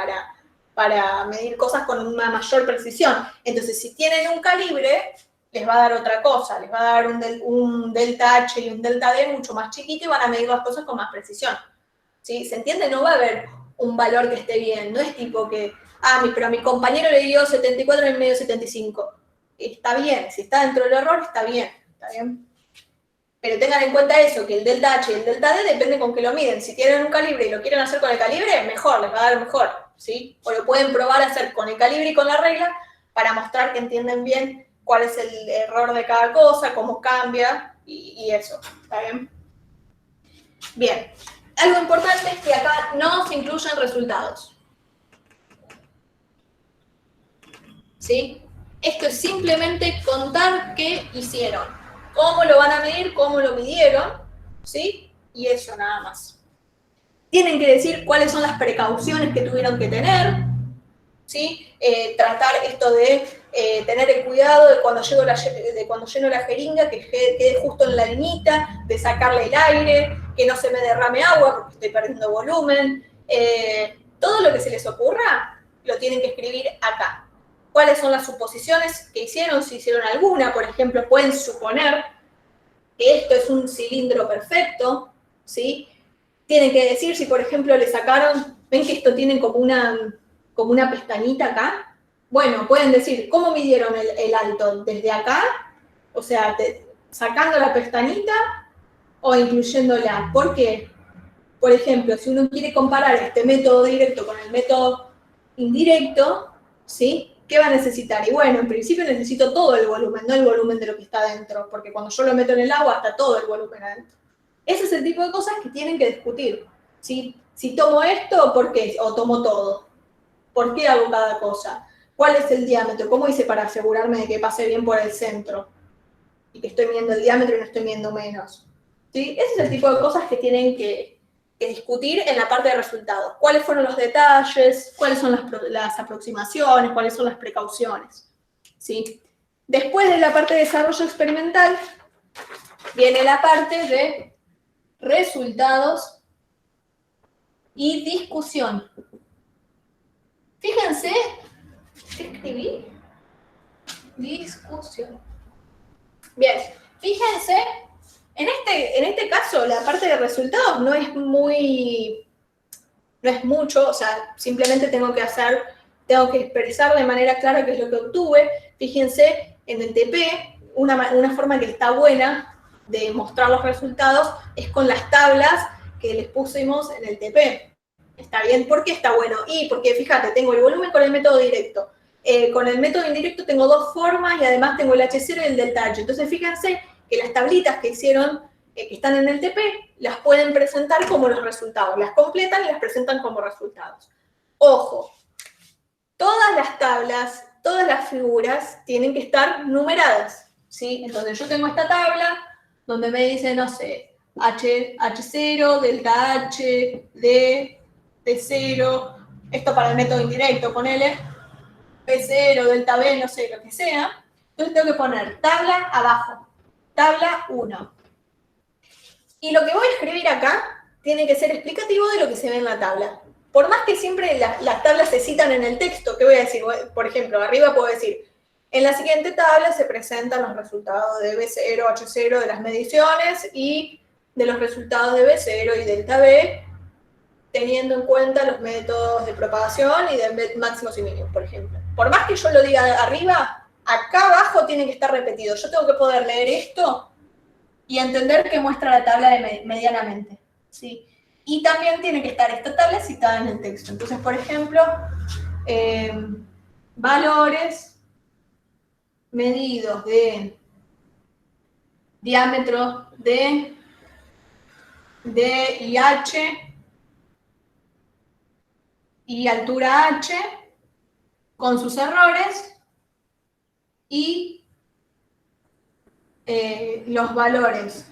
para medir cosas con una mayor precisión. Entonces, si tienen un calibre, les va a dar otra cosa, les va a dar un delta H y un delta D mucho más chiquito y van a medir las cosas con más precisión. ¿Sí? ¿Se entiende? No va a haber un valor que esté bien, no es tipo que, pero a mi compañero le dio 74 y a mí me dio 75. Está bien, si está dentro del error, está bien, ¿está bien? Pero tengan en cuenta eso, que el delta H y el delta D depende con qué lo miden. Si tienen un calibre y lo quieren hacer con el calibre, mejor, les va a dar mejor, ¿sí? O lo pueden probar a hacer con el calibre y con la regla para mostrar que entienden bien cuál es el error de cada cosa, cómo cambia y eso, ¿está bien? Bien, algo importante es que acá no se incluyen resultados. ¿Sí? Esto es simplemente contar qué hicieron, cómo lo van a medir, cómo lo midieron, ¿sí? Y eso nada más. Tienen que decir cuáles son las precauciones que tuvieron que tener, ¿sí? Tratar esto de tener el cuidado de cuando lleno la jeringa, que quede justo en la liñita, de sacarle el aire, que no se me derrame agua porque estoy perdiendo volumen. Todo lo que se les ocurra lo tienen que escribir acá. ¿Cuáles son las suposiciones que hicieron? Si hicieron alguna, por ejemplo, pueden suponer que esto es un cilindro perfecto, ¿sí? Tienen que decir si, por ejemplo, le sacaron, ven que esto tiene como una pestañita acá. Bueno, pueden decir, ¿cómo midieron el alto? ¿Desde acá? O sea, sacando la pestañita o incluyéndola. ¿Por qué? Por ejemplo, si uno quiere comparar este método directo con el método indirecto, ¿sí? ¿Qué va a necesitar? Y bueno, en principio necesito todo el volumen, no el volumen de lo que está adentro, porque cuando yo lo meto en el agua está todo el volumen adentro. Ese es el tipo de cosas que tienen que discutir. ¿Sí? Si tomo esto, ¿por qué? O tomo todo. ¿Por qué hago cada cosa? ¿Cuál es el diámetro? ¿Cómo hice para asegurarme de que pase bien por el centro? Y que estoy midiendo el diámetro y no estoy midiendo menos. ¿Sí? Ese es el tipo de cosas que tienen que discutir en la parte de resultados. ¿Cuáles fueron los detalles? ¿Cuáles son las aproximaciones? ¿Cuáles son las precauciones? ¿Sí? Después de la parte de desarrollo experimental, viene la parte de resultados y discusión. Fíjense, ¿qué escribí? Discusión. Bien, fíjense, en este caso la parte de resultados no es mucho, o sea, simplemente tengo que expresar de manera clara qué es lo que obtuve. Fíjense, en el TP, una forma que está buena de mostrar los resultados es con las tablas que les pusimos en el TP. ¿Está bien? ¿Por qué está bueno? Y porque, fíjate, tengo el volumen con el método directo. Con el método indirecto tengo dos formas y además tengo el H0 y el delta H. Entonces, fíjense que las tablitas que hicieron, que están en el TP, las pueden presentar como los resultados. Las completan y las presentan como resultados. Ojo, todas las tablas, todas las figuras tienen que estar numeradas, ¿sí? Entonces, yo tengo esta tabla donde me dice, no sé, H0, delta H, D, T0, esto para el método indirecto, ponele, P0, delta B, no sé, lo que sea. Entonces tengo que poner tabla abajo, tabla 1. Y lo que voy a escribir acá tiene que ser explicativo de lo que se ve en la tabla. Por más que siempre las tablas se citan en el texto, ¿qué voy a decir? Por ejemplo, arriba puedo decir, en la siguiente tabla se presentan los resultados de B0, H0 de las mediciones y de los resultados de B0 y delta B, teniendo en cuenta los métodos de propagación y de máximos y mínimos, por ejemplo. Por más que yo lo diga arriba, acá abajo tiene que estar repetido. Yo tengo que poder leer esto y entender qué muestra la tabla medianamente, ¿sí? Y también tiene que estar esta tabla citada en el texto. Entonces, por ejemplo, valores medidos de diámetro D y H y altura H con sus errores y los valores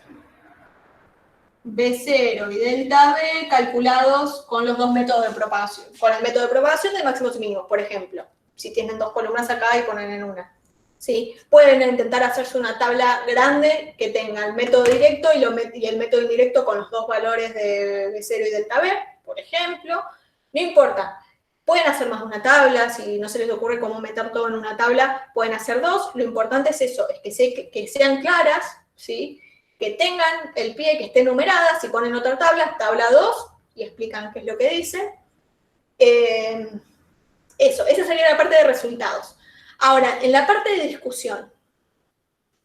B0 y delta B calculados con los dos métodos de propagación. Con el método de propagación de máximos y mínimos, por ejemplo. Si tienen dos columnas acá y ponen en una. ¿Sí? Pueden intentar hacerse una tabla grande que tenga el método directo y el método indirecto con los dos valores de B0 y delta B, por ejemplo. No importa. Pueden hacer más de una tabla, si no se les ocurre cómo meter todo en una tabla, pueden hacer dos. Lo importante es eso, es que sean claras, ¿sí? Que tengan el pie, que esté numerada. Si ponen otra tabla, tabla 2, y explican qué es lo que dice. Esa sería la parte de resultados. Ahora, en la parte de discusión,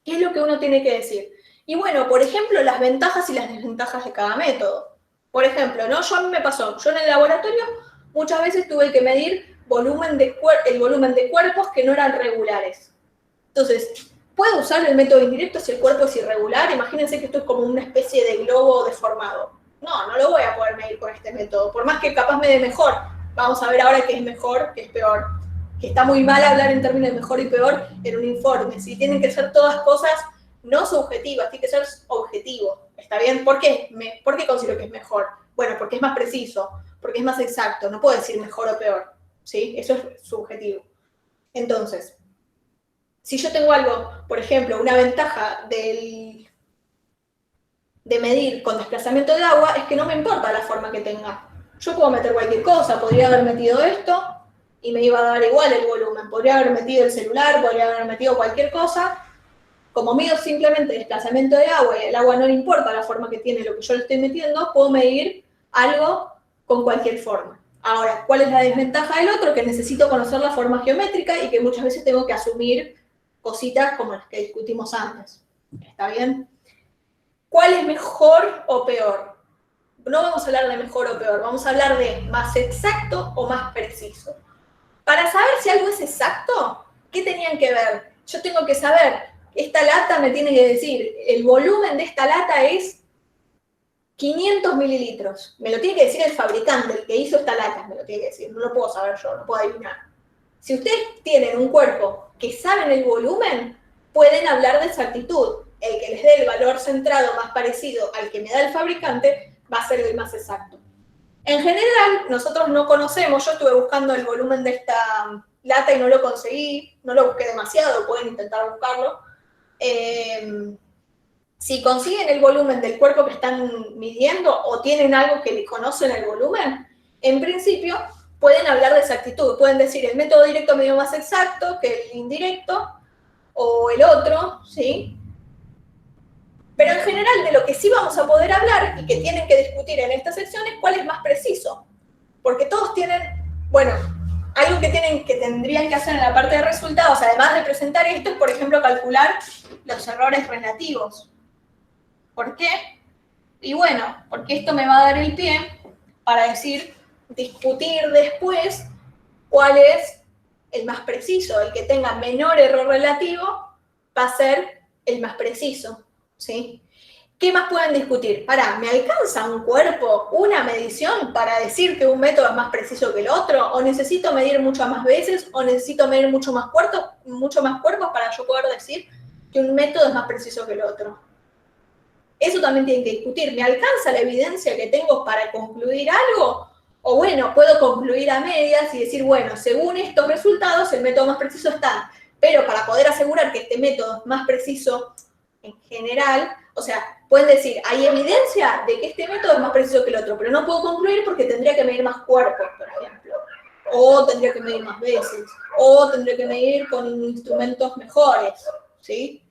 ¿qué es lo que uno tiene que decir? Y bueno, por ejemplo, las ventajas y las desventajas de cada método. Por ejemplo, ¿no? A mí me pasó, yo en el laboratorio muchas veces tuve que medir el volumen de cuerpos que no eran regulares. Entonces, ¿puedo usar el método indirecto si el cuerpo es irregular? Imagínense que esto es como una especie de globo deformado. No lo voy a poder medir con este método, por más que capaz me dé mejor. Vamos a ver ahora qué es mejor, qué es peor. Que está muy mal hablar en términos de mejor y peor en un informe. ¿Sí? Tienen que ser todas cosas no subjetivas, tiene que ser objetivo. ¿Está bien? ¿Por qué? ¿Por qué considero que es mejor? Bueno, porque es más preciso, porque es más exacto. No puedo decir mejor o peor. ¿Sí? Eso es subjetivo. Entonces, si yo tengo algo, por ejemplo, una ventaja de medir con desplazamiento de agua, es que no me importa la forma que tenga. Yo puedo meter cualquier cosa, podría haber metido esto y me iba a dar igual el volumen. Podría haber metido el celular, podría haber metido cualquier cosa. Como mido simplemente desplazamiento de agua y el agua no le importa la forma que tiene lo que yo le estoy metiendo, puedo medir algo con cualquier forma. Ahora, ¿cuál es la desventaja del otro? Que necesito conocer la forma geométrica y que muchas veces tengo que asumir cositas como las que discutimos antes. ¿Está bien? ¿Cuál es mejor o peor? No vamos a hablar de mejor o peor, vamos a hablar de más exacto o más preciso. Para saber si algo es exacto, ¿qué tenían que ver? Yo tengo que saber, esta lata me tiene que decir, el volumen de esta lata es 500 mililitros. Me lo tiene que decir el fabricante, el que hizo esta lata, me lo tiene que decir. No lo puedo saber yo, no puedo adivinar. Si ustedes tienen un cuerpo que saben el volumen, pueden hablar de exactitud. El que les dé el valor centrado más parecido al que me da el fabricante va a ser el más exacto. En general, nosotros no conocemos, yo estuve buscando el volumen de esta lata y no lo conseguí, no lo busqué demasiado, pueden intentar buscarlo. Si consiguen el volumen del cuerpo que están midiendo o tienen algo que le conocen el volumen, en principio pueden hablar de exactitud, pueden decir el método directo me dio más exacto que el indirecto o el otro, ¿sí? Pero en general de lo que sí vamos a poder hablar y que tienen que discutir en esta sección es cuál es más preciso. Porque todos tienen, bueno, algo que tendrían que hacer en la parte de resultados, además de presentar esto, es por ejemplo calcular los errores relativos. ¿Por qué? Y bueno, porque esto me va a dar el pie para discutir después cuál es el más preciso. El que tenga menor error relativo va a ser el más preciso. ¿Sí? ¿Qué más pueden discutir? ¿Me alcanza un cuerpo, una medición para decir que un método es más preciso que el otro? ¿O necesito medir muchas más veces? ¿O necesito medir mucho más cuerpos para yo poder decir que un método es más preciso que el otro? Eso también tienen que discutir. ¿Me alcanza la evidencia que tengo para concluir algo? O bueno, puedo concluir a medias y decir, bueno, según estos resultados, el método más preciso está. Pero para poder asegurar que este método es más preciso en general, o sea, pueden decir, hay evidencia de que este método es más preciso que el otro, pero no puedo concluir porque tendría que medir más cuerpos, por ejemplo. O tendría que medir más veces. O tendría que medir con instrumentos mejores, ¿sí?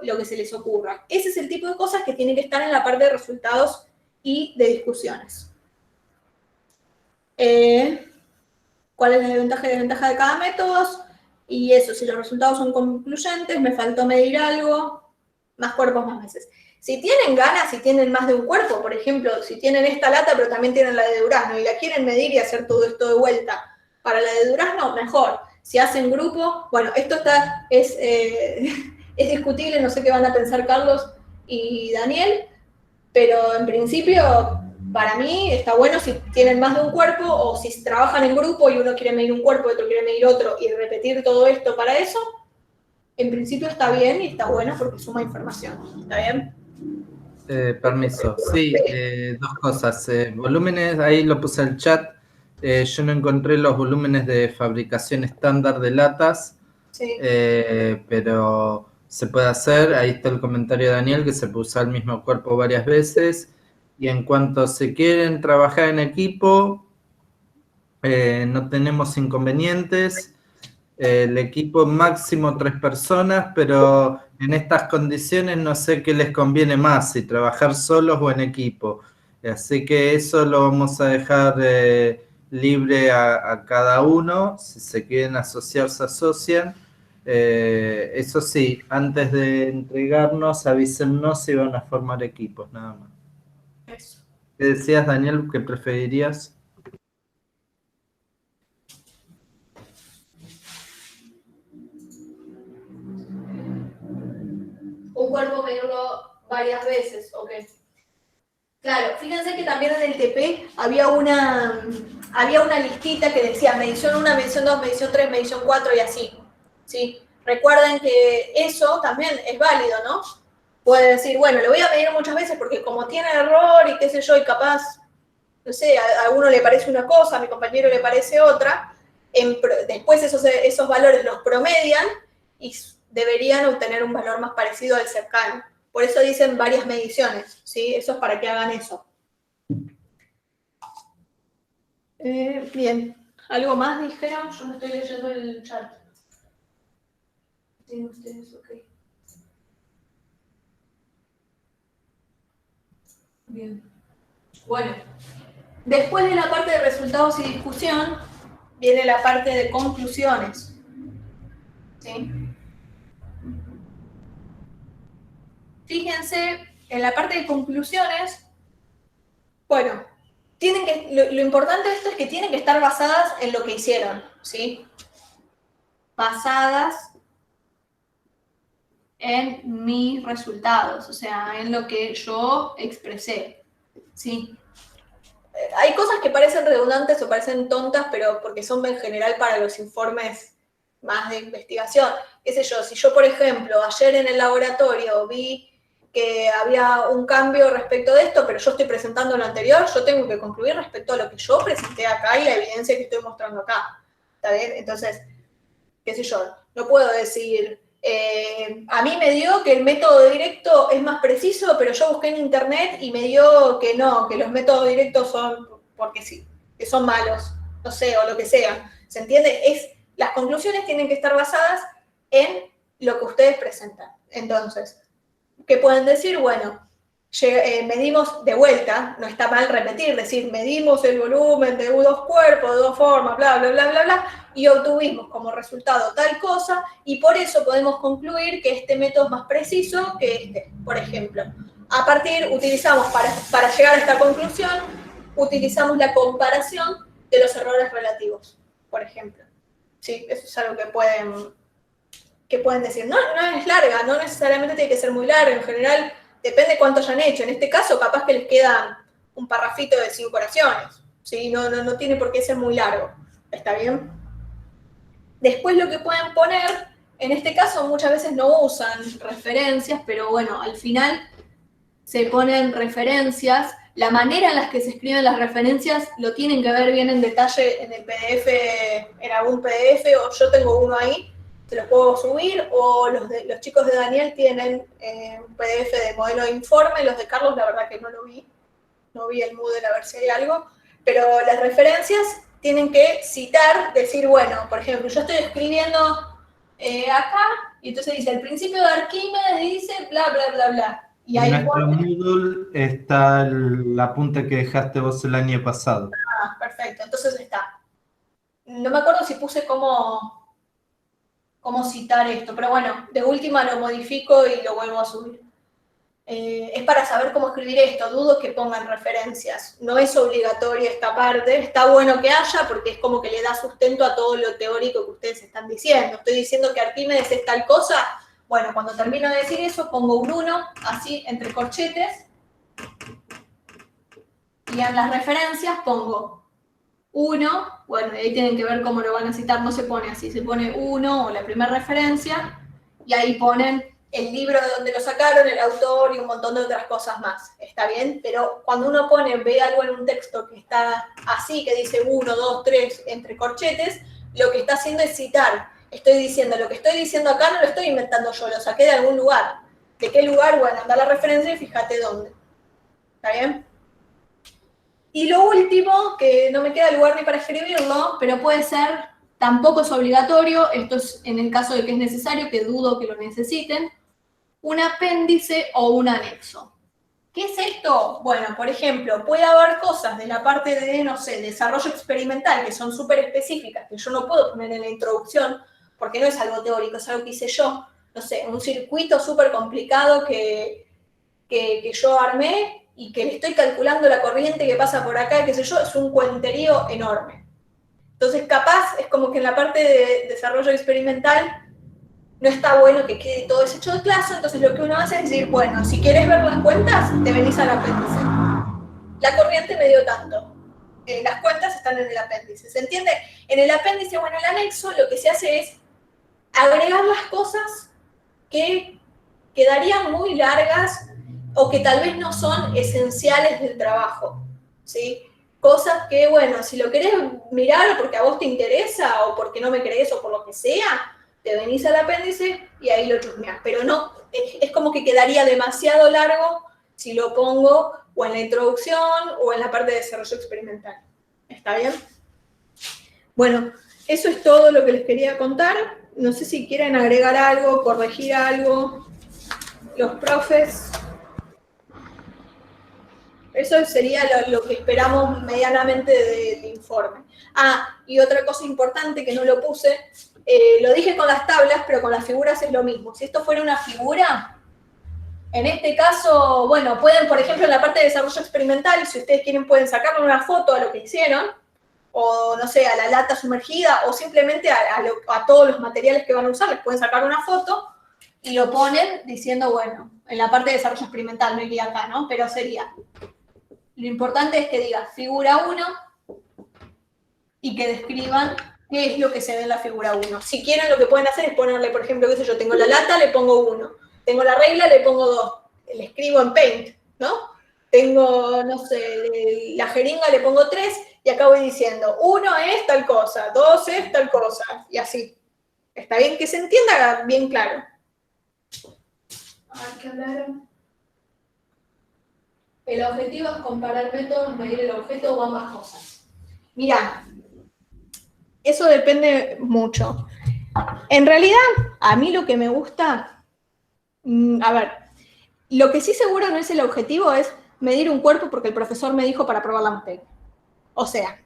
Lo que se les ocurra. Ese es el tipo de cosas que tienen que estar en la parte de resultados y de discusiones. ¿Cuál es la ventaja y desventaja de cada método? Y eso, si los resultados son concluyentes, me faltó medir algo, más cuerpos, más veces. Si tienen ganas, si tienen más de un cuerpo, por ejemplo, si tienen esta lata, pero también tienen la de durazno, y la quieren medir y hacer todo esto de vuelta para la de durazno, mejor. Si hacen grupo, bueno, esto es discutible, no sé qué van a pensar Carlos y Daniel, pero en principio, para mí está bueno si tienen más de un cuerpo o si trabajan en grupo y uno quiere medir un cuerpo y otro quiere medir otro y repetir todo esto para eso, en principio está bien y está bueno porque suma información. ¿Está bien? Permiso. Sí, dos cosas. Volúmenes, ahí lo puse al chat. Yo no encontré los volúmenes de fabricación estándar de latas, Sí. pero se puede hacer. Ahí está el comentario de Daniel, que se puede usar el mismo cuerpo varias veces. Y en cuanto se quieren trabajar en equipo, no tenemos inconvenientes. El equipo máximo 3 personas, pero en estas condiciones no sé qué les conviene más, si trabajar solos o en equipo. Así que eso lo vamos a dejar libre a cada uno. Si se quieren asociar, se asocian. Eso sí, antes de entregarnos, avísennos si van a formar equipos, nada más. Eso. ¿Qué decías, Daniel, que preferirías? Un cuerpo medirlo varias veces, ok. Claro, fíjense que también en el TP había una listita que decía medición 1, medición 2, medición 3, medición 4 y así. ¿Sí? Recuerden que eso también es válido, ¿no? Puede decir, bueno, lo voy a medir muchas veces porque como tiene error y qué sé yo, y capaz, no sé, a uno le parece una cosa, a mi compañero le parece otra, después esos valores los promedian y deberían obtener un valor más parecido al cercano. Por eso dicen varias mediciones, ¿sí? Eso es para que hagan eso. Bien. ¿Algo más dijeron? Yo no estoy leyendo el chat. ¿Tienen ustedes? Ok. Bien. Bueno, después de la parte de resultados y discusión, viene la parte de conclusiones. ¿Sí? Fíjense, en la parte de conclusiones, bueno, lo importante de esto es que tienen que estar basadas en lo que hicieron, ¿sí? Basadas en mis resultados, o sea, en lo que yo expresé, ¿sí? Hay cosas que parecen redundantes o parecen tontas, pero porque son en general para los informes más de investigación. Qué sé yo, si yo, por ejemplo, ayer en el laboratorio vi que había un cambio respecto de esto, pero yo estoy presentando lo anterior, yo tengo que concluir respecto a lo que yo presenté acá y la evidencia que estoy mostrando acá. ¿Está bien? Entonces, qué sé yo, no puedo decir, a mí me dio que el método directo es más preciso, pero yo busqué en internet y me dio que no, que los métodos directos son, porque sí, que son malos, no sé, o lo que sea. ¿Se entiende? Las conclusiones tienen que estar basadas en lo que ustedes presentan. Entonces, ¿qué pueden decir? Bueno, medimos de vuelta, no está mal repetir, decir, medimos el volumen de dos cuerpos, de dos formas, bla, bla, bla, bla, bla, y obtuvimos como resultado tal cosa, y por eso podemos concluir que este método es más preciso que este, por ejemplo. Utilizamos, para llegar a esta conclusión, utilizamos la comparación de los errores relativos, por ejemplo. Sí, eso es algo que pueden decir. No, no es larga, no necesariamente tiene que ser muy larga, en general depende cuánto hayan hecho. En este caso, capaz que les queda un parrafito de 5 oraciones. ¿Sí? No tiene por qué ser muy largo. ¿Está bien? Después lo que pueden poner, en este caso muchas veces no usan referencias, pero bueno, al final se ponen referencias. La manera en la que se escriben las referencias lo tienen que ver bien en detalle en el PDF, en algún PDF, o yo tengo uno ahí, se los puedo subir, o los chicos de Daniel tienen un PDF de modelo de informe, los de Carlos la verdad que no lo vi, no vi el Moodle a ver si hay algo, pero las referencias tienen que citar, decir, bueno, por ejemplo, yo estoy escribiendo acá, y entonces dice, el principio de Arquímedes dice bla, bla, bla, bla. Y En ahí nuestro Moodle está el apunte que dejaste vos el año pasado. perfecto, entonces está. No me acuerdo si puse cómo citar esto, pero bueno, de última lo modifico y lo vuelvo a subir. Es para saber cómo escribir esto, dudo que pongan referencias, no es obligatoria esta parte, está bueno que haya porque es como que le da sustento a todo lo teórico que ustedes están diciendo. Estoy diciendo que Arquímedes es tal cosa, bueno, cuando termino de decir eso pongo un 1, así, entre corchetes, y en las referencias pongo 1, bueno, ahí tienen que ver cómo lo van a citar, no se pone así, se pone 1 o la primera referencia, y ahí ponen el libro de donde lo sacaron, el autor y un montón de otras cosas más, ¿está bien? Pero cuando uno ve algo en un texto que está así, que dice 1, 2, 3, entre corchetes, lo que está haciendo es citar. Estoy diciendo, lo que estoy diciendo acá no lo estoy inventando yo, lo saqué de algún lugar. ¿De qué lugar? Bueno, anda la referencia y fíjate dónde. ¿Está bien? Y lo último, que no me queda lugar ni para escribirlo, pero puede ser, tampoco es obligatorio, esto es en el caso de que es necesario, que dudo que lo necesiten, un apéndice o un anexo. ¿Qué es esto? Bueno, por ejemplo, puede haber cosas de la parte de, no sé, desarrollo experimental, que son súper específicas, que yo no puedo poner en la introducción, porque no es algo teórico, es algo que hice yo, no sé, un circuito súper complicado que yo armé y que le estoy calculando la corriente que pasa por acá, qué sé yo, es un cuenterío enorme. Entonces, capaz, es como que en la parte de desarrollo experimental no está bueno que quede todo ese hecho de clase, entonces lo que uno hace es decir, bueno, si quieres ver las cuentas, te venís al apéndice. La corriente me dio tanto. Las cuentas están en el apéndice. ¿Se entiende? En el apéndice o en el anexo lo que se hace es agregar las cosas que quedarían muy largas o que tal vez no son esenciales del trabajo, ¿sí? Cosas que, bueno, si lo querés mirar porque a vos te interesa o porque no me crees o por lo que sea, te venís al apéndice y ahí lo chusmeás. Pero no, es como que quedaría demasiado largo si lo pongo o en la introducción o en la parte de desarrollo experimental. ¿Está bien? Bueno, eso es todo lo que les quería contar. No sé si quieren agregar algo, corregir algo. Los profes. Eso sería lo que esperamos medianamente del informe. Ah, y otra cosa importante que no lo puse, lo dije con las tablas, pero con las figuras es lo mismo. Si esto fuera una figura, en este caso, bueno, pueden, por ejemplo, en la parte de desarrollo experimental, si ustedes quieren, pueden sacarle una foto a lo que hicieron, o no sé, a la lata sumergida, o simplemente a todos los materiales que van a usar, les pueden sacar una foto y lo ponen diciendo, bueno, en la parte de desarrollo experimental, no iría acá, ¿no? Pero sería, lo importante es que diga figura 1 y que describan qué es lo que se ve en la figura 1. Si quieren, lo que pueden hacer es ponerle, por ejemplo, qué sé yo, tengo la lata, le pongo 1. Tengo la regla, le pongo 2. Le escribo en Paint, ¿no? Tengo, no sé, la jeringa, le pongo 3 y acá voy diciendo, 1 es tal cosa, 2 es tal cosa, y así. ¿Está bien? Que se entienda bien claro. A ver qué hablaron. El objetivo es comparar métodos, medir el objeto o ambas cosas. Mirá, eso depende mucho. En realidad, a mí lo que me gusta, a ver, lo que sí seguro no es el objetivo es medir un cuerpo porque el profesor me dijo para probar la materia. O sea,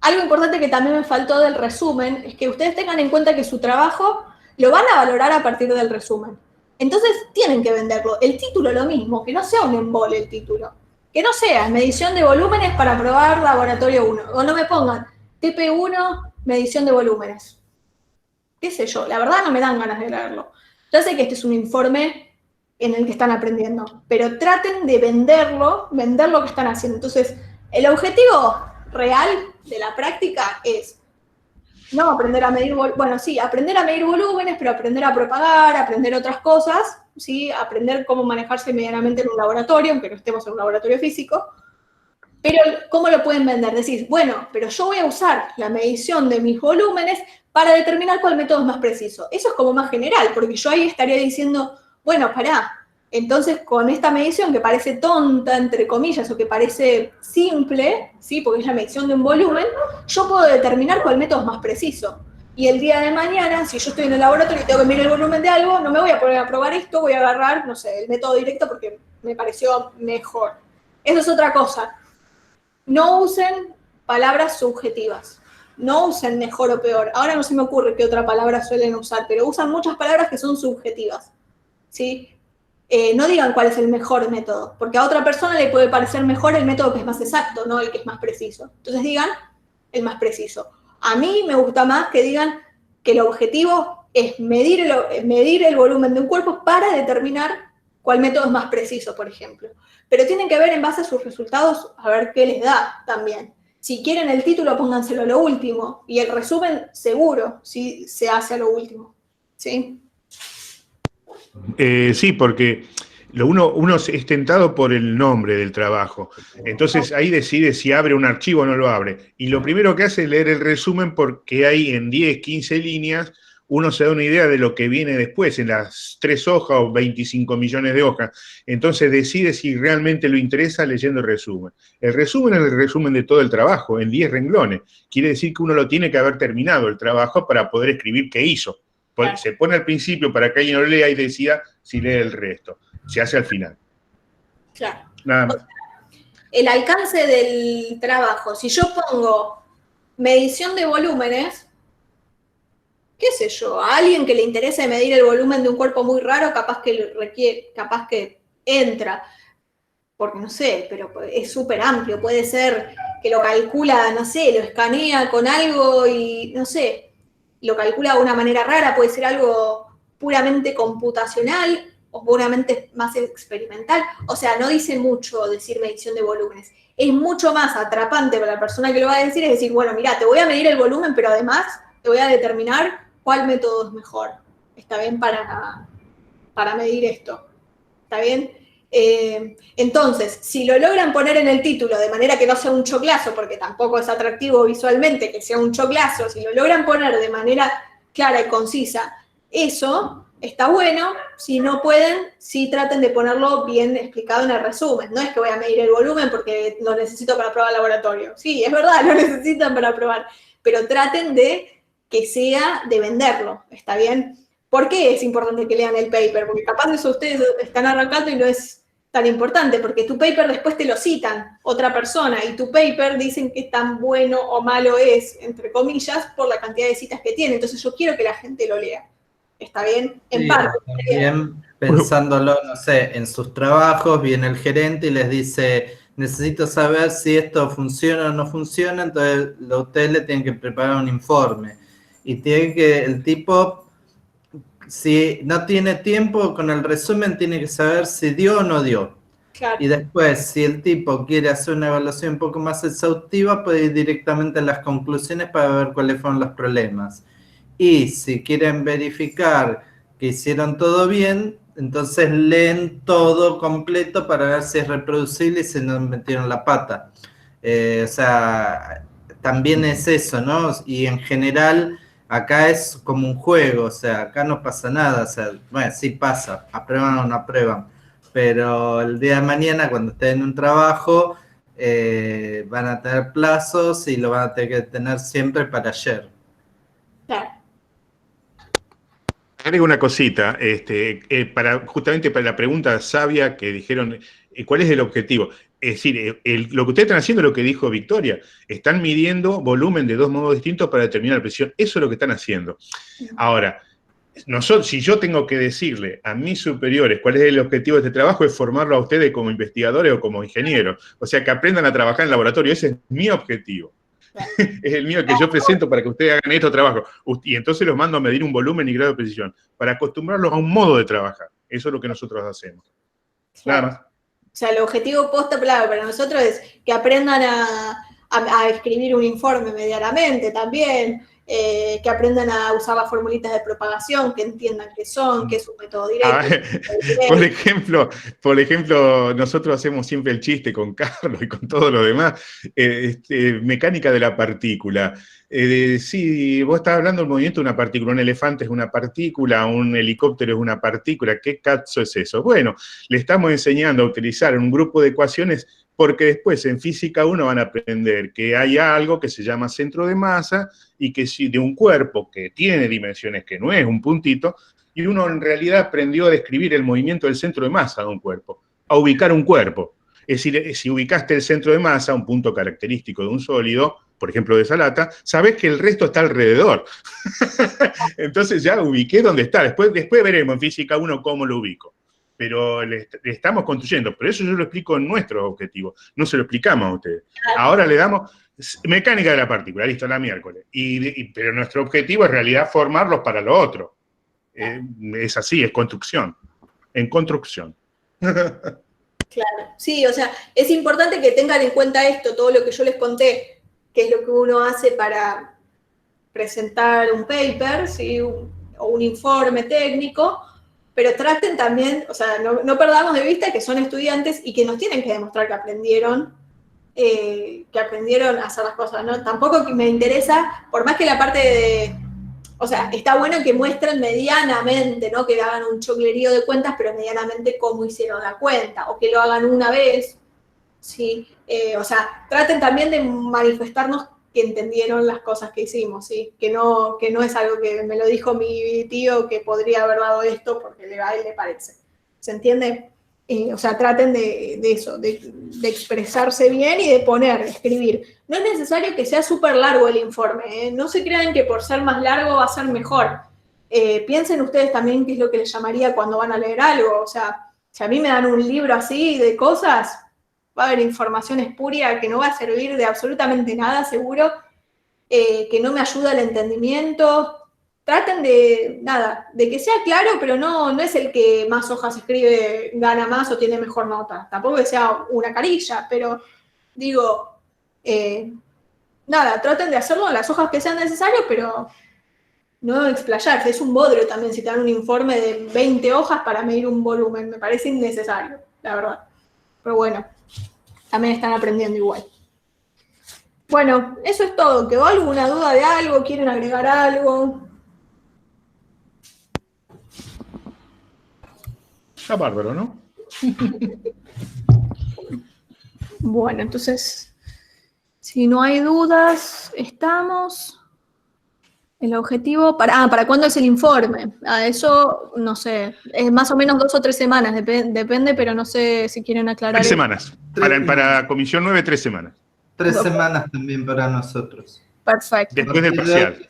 algo importante que también me faltó del resumen es que ustedes tengan en cuenta que su trabajo lo van a valorar a partir del resumen. Entonces, tienen que venderlo. El título lo mismo, que no sea un embole el título. Que no sea medición de volúmenes para probar laboratorio 1. O no me pongan TP1, medición de volúmenes. Qué sé yo, la verdad no me dan ganas de leerlo. Ya sé que este es un informe en el que están aprendiendo, pero traten de vender lo que están haciendo. Entonces, el objetivo real de la práctica es no aprender a medir, bueno, sí, aprender a medir volúmenes, pero aprender a propagar, aprender otras cosas, ¿sí? Aprender cómo manejarse medianamente en un laboratorio, aunque no estemos en un laboratorio físico. Pero, ¿cómo lo pueden vender? Decir, bueno, pero yo voy a usar la medición de mis volúmenes para determinar cuál método es más preciso. Eso es como más general, porque yo ahí estaría diciendo, bueno, pará, entonces con esta medición que parece tonta, entre comillas, o que parece simple, ¿sí? Porque es la medición de un volumen, yo puedo determinar cuál método es más preciso. Y el día de mañana, si yo estoy en el laboratorio y tengo que medir el volumen de algo, no me voy a poner a probar esto, voy a agarrar, no sé, el método directo porque me pareció mejor. Eso es otra cosa. No usen palabras subjetivas. No usen mejor o peor. Ahora no se me ocurre qué otra palabra suelen usar, pero usan muchas palabras que son subjetivas, ¿sí? no digan cuál es el mejor método, porque a otra persona le puede parecer mejor el método que es más exacto, no el que es más preciso. Entonces digan el más preciso. A mí me gusta más que digan que el objetivo es medir el volumen de un cuerpo para determinar cuál método es más preciso, por ejemplo. Pero tienen que ver en base a sus resultados, a ver qué les da también. Si quieren el título, pónganselo a lo último. Y el resumen, seguro, si se hace a lo último. ¿Sí? Sí, porque uno es tentado por el nombre del trabajo. Entonces ahí decide si abre un archivo o no lo abre. Y lo primero que hace es leer el resumen porque hay en 10, 15 líneas, uno se da una idea de lo que viene después, en las 3 hojas o 25 millones de hojas. Entonces decide si realmente lo interesa leyendo el resumen. El resumen es el resumen de todo el trabajo, en 10 renglones. Quiere decir que uno lo tiene que haber terminado el trabajo para poder escribir qué hizo. Se pone al principio para que alguien lo lea y decida si lee el resto. Se hace al final. Claro. Nada más. El alcance del trabajo, si yo pongo medición de volúmenes, qué sé yo, a alguien que le interese medir el volumen de un cuerpo muy raro, capaz que entra, porque no sé, pero es súper amplio, puede ser que lo calcula, no sé, lo escanea con algo y, no sé, lo calcula de una manera rara, puede ser algo puramente computacional o puramente más experimental. O sea, no dice mucho decir medición de volúmenes. Es mucho más atrapante para la persona que lo va a decir, es decir, bueno, mira, te voy a medir el volumen, pero además te voy a determinar cuál método es mejor. ¿Está bien para medir esto? ¿Está bien? Entonces, si lo logran poner en el título de manera que no sea un choclazo, porque tampoco es atractivo visualmente que sea un choclazo, si lo logran poner de manera clara y concisa, eso está bueno. Si no pueden, sí traten de ponerlo bien explicado en el resumen. No es que voy a medir el volumen porque lo necesito para probar laboratorio. Sí, es verdad, lo necesitan para probar, pero traten de que sea de venderlo, ¿está bien? ¿Por qué es importante que lean el paper? Porque capaz de eso ustedes están arrancando y no es tan importante, porque tu paper después te lo citan otra persona, y tu paper dicen que tan bueno o malo es, entre comillas, por la cantidad de citas que tiene. Entonces yo quiero que la gente lo lea. ¿Está bien? En Sí, parte. también pensándolo, no sé, en sus trabajos, viene el gerente y les dice, necesito saber si esto funciona o no funciona, entonces ustedes le tienen que preparar un informe. Y tiene que, el tipo, si no tiene tiempo, con el resumen tiene que saber si dio o no dio. Claro. Y después, si el tipo quiere hacer una evaluación un poco más exhaustiva, puede ir directamente a las conclusiones para ver cuáles fueron los problemas. Y si quieren verificar que hicieron todo bien, entonces leen todo completo para ver si es reproducible y si no metieron la pata. O sea, también es eso, ¿no? Y en general, acá es como un juego, o sea, acá no pasa nada, o sea, bueno, sí pasa, aprueban o no aprueban, pero el día de mañana, cuando estén en un trabajo, van a tener plazos y lo van a tener que tener siempre para ayer. Claro. Agrego una cosita, justamente para la pregunta sabia que dijeron, ¿cuál es el objetivo? Es decir, lo que ustedes están haciendo es lo que dijo Victoria, están midiendo volumen de 2 modos distintos para determinar la presión, eso es lo que están haciendo. Ahora, si yo tengo que decirle a mis superiores cuál es el objetivo de este trabajo, es formarlo a ustedes como investigadores o como ingenieros, o sea, que aprendan a trabajar en laboratorio, ese es mi objetivo. Es el mío que yo presento para que ustedes hagan estos trabajos. Y entonces los mando a medir un volumen y grado de precisión, para acostumbrarlos a un modo de trabajar. Eso es lo que nosotros hacemos. Nada más. O sea, el objetivo post-aplicado para nosotros es que aprendan a escribir un informe medianamente también, que aprendan a usar las formulitas de propagación, que entiendan qué son, qué es un método directo. Por ejemplo, nosotros hacemos siempre el chiste con Carlos y con todo lo demás, mecánica de la partícula. Si vos estás hablando del movimiento de una partícula, un elefante es una partícula, un helicóptero es una partícula, ¿qué cazzo es eso? Bueno, le estamos enseñando a utilizar un grupo de ecuaciones porque después en física 1 van a aprender que hay algo que se llama centro de masa y que si de un cuerpo que tiene dimensiones, que no es un puntito, y uno en realidad aprendió a describir el movimiento del centro de masa de un cuerpo, a ubicar un cuerpo. Es decir, si ubicaste el centro de masa, un punto característico de un sólido, por ejemplo de esa lata, sabés que el resto está alrededor. Entonces ya ubiqué dónde está. Después veremos en física 1 cómo lo ubico. pero le estamos construyendo. Pero eso yo lo explico en nuestro objetivo, no se lo explicamos a ustedes. Ahora le damos mecánica de la partícula, listo, la miércoles. Pero nuestro objetivo es en realidad formarlos para lo otro. Es así, es construcción. En construcción. Claro, sí, o sea, es importante que tengan en cuenta esto, todo lo que yo les conté, que es lo que uno hace para presentar un paper, ¿sí? O un informe técnico, pero traten también, o sea, no perdamos de vista que son estudiantes y que nos tienen que demostrar que aprendieron a hacer las cosas, ¿no? Tampoco me interesa, por más que la parte de, o sea, está bueno que muestren medianamente, ¿no? Que hagan un choclerío de cuentas, pero medianamente cómo hicieron la cuenta, o que lo hagan una vez, ¿sí? O sea, traten también de manifestarnos que entendieron las cosas que hicimos, ¿sí? Que no es algo que me lo dijo mi tío que podría haber dado esto porque a él le parece. ¿Se entiende? O sea, traten de eso, de expresarse bien y de escribir. No es necesario que sea súper largo el informe, ¿eh? No se crean que por ser más largo va a ser mejor. Piensen ustedes también qué es lo que les llamaría cuando van a leer algo. O sea, si a mí me dan un libro así de cosas, va a haber información espuria que no va a servir de absolutamente nada, seguro, que no me ayuda al entendimiento. Traten de que sea claro, pero no es el que más hojas escribe, gana más o tiene mejor nota. Tampoco que sea una carilla, pero digo, traten de hacerlo en las hojas que sean necesarias, pero no explayarse. Es un bodrio también si te dan un informe de 20 hojas para medir un volumen. Me parece innecesario, la verdad. Pero bueno, también están aprendiendo igual. Bueno, eso es todo. ¿Quedó alguna duda de algo? ¿Quieren agregar algo? Está bárbaro, ¿no? Bueno, entonces, si no hay dudas, estamos. El objetivo, ¿para cuándo es el informe? Eso, no sé, es más o menos 2 o 3 semanas, depende, pero no sé si quieren aclarar. 3 semanas. Para Comisión 9, 3 semanas. 3 semanas también para nosotros. Perfecto. Después del parcial.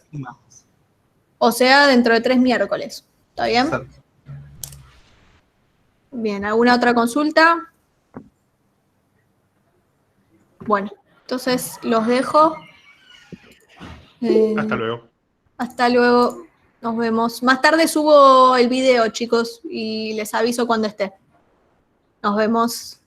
O sea, dentro de 3 miércoles. ¿Está bien? Exacto. Bien, ¿alguna otra consulta? Bueno, entonces los dejo. Hasta luego. Hasta luego. Nos vemos. Más tarde subo el video, chicos, y les aviso cuando esté. Nos vemos.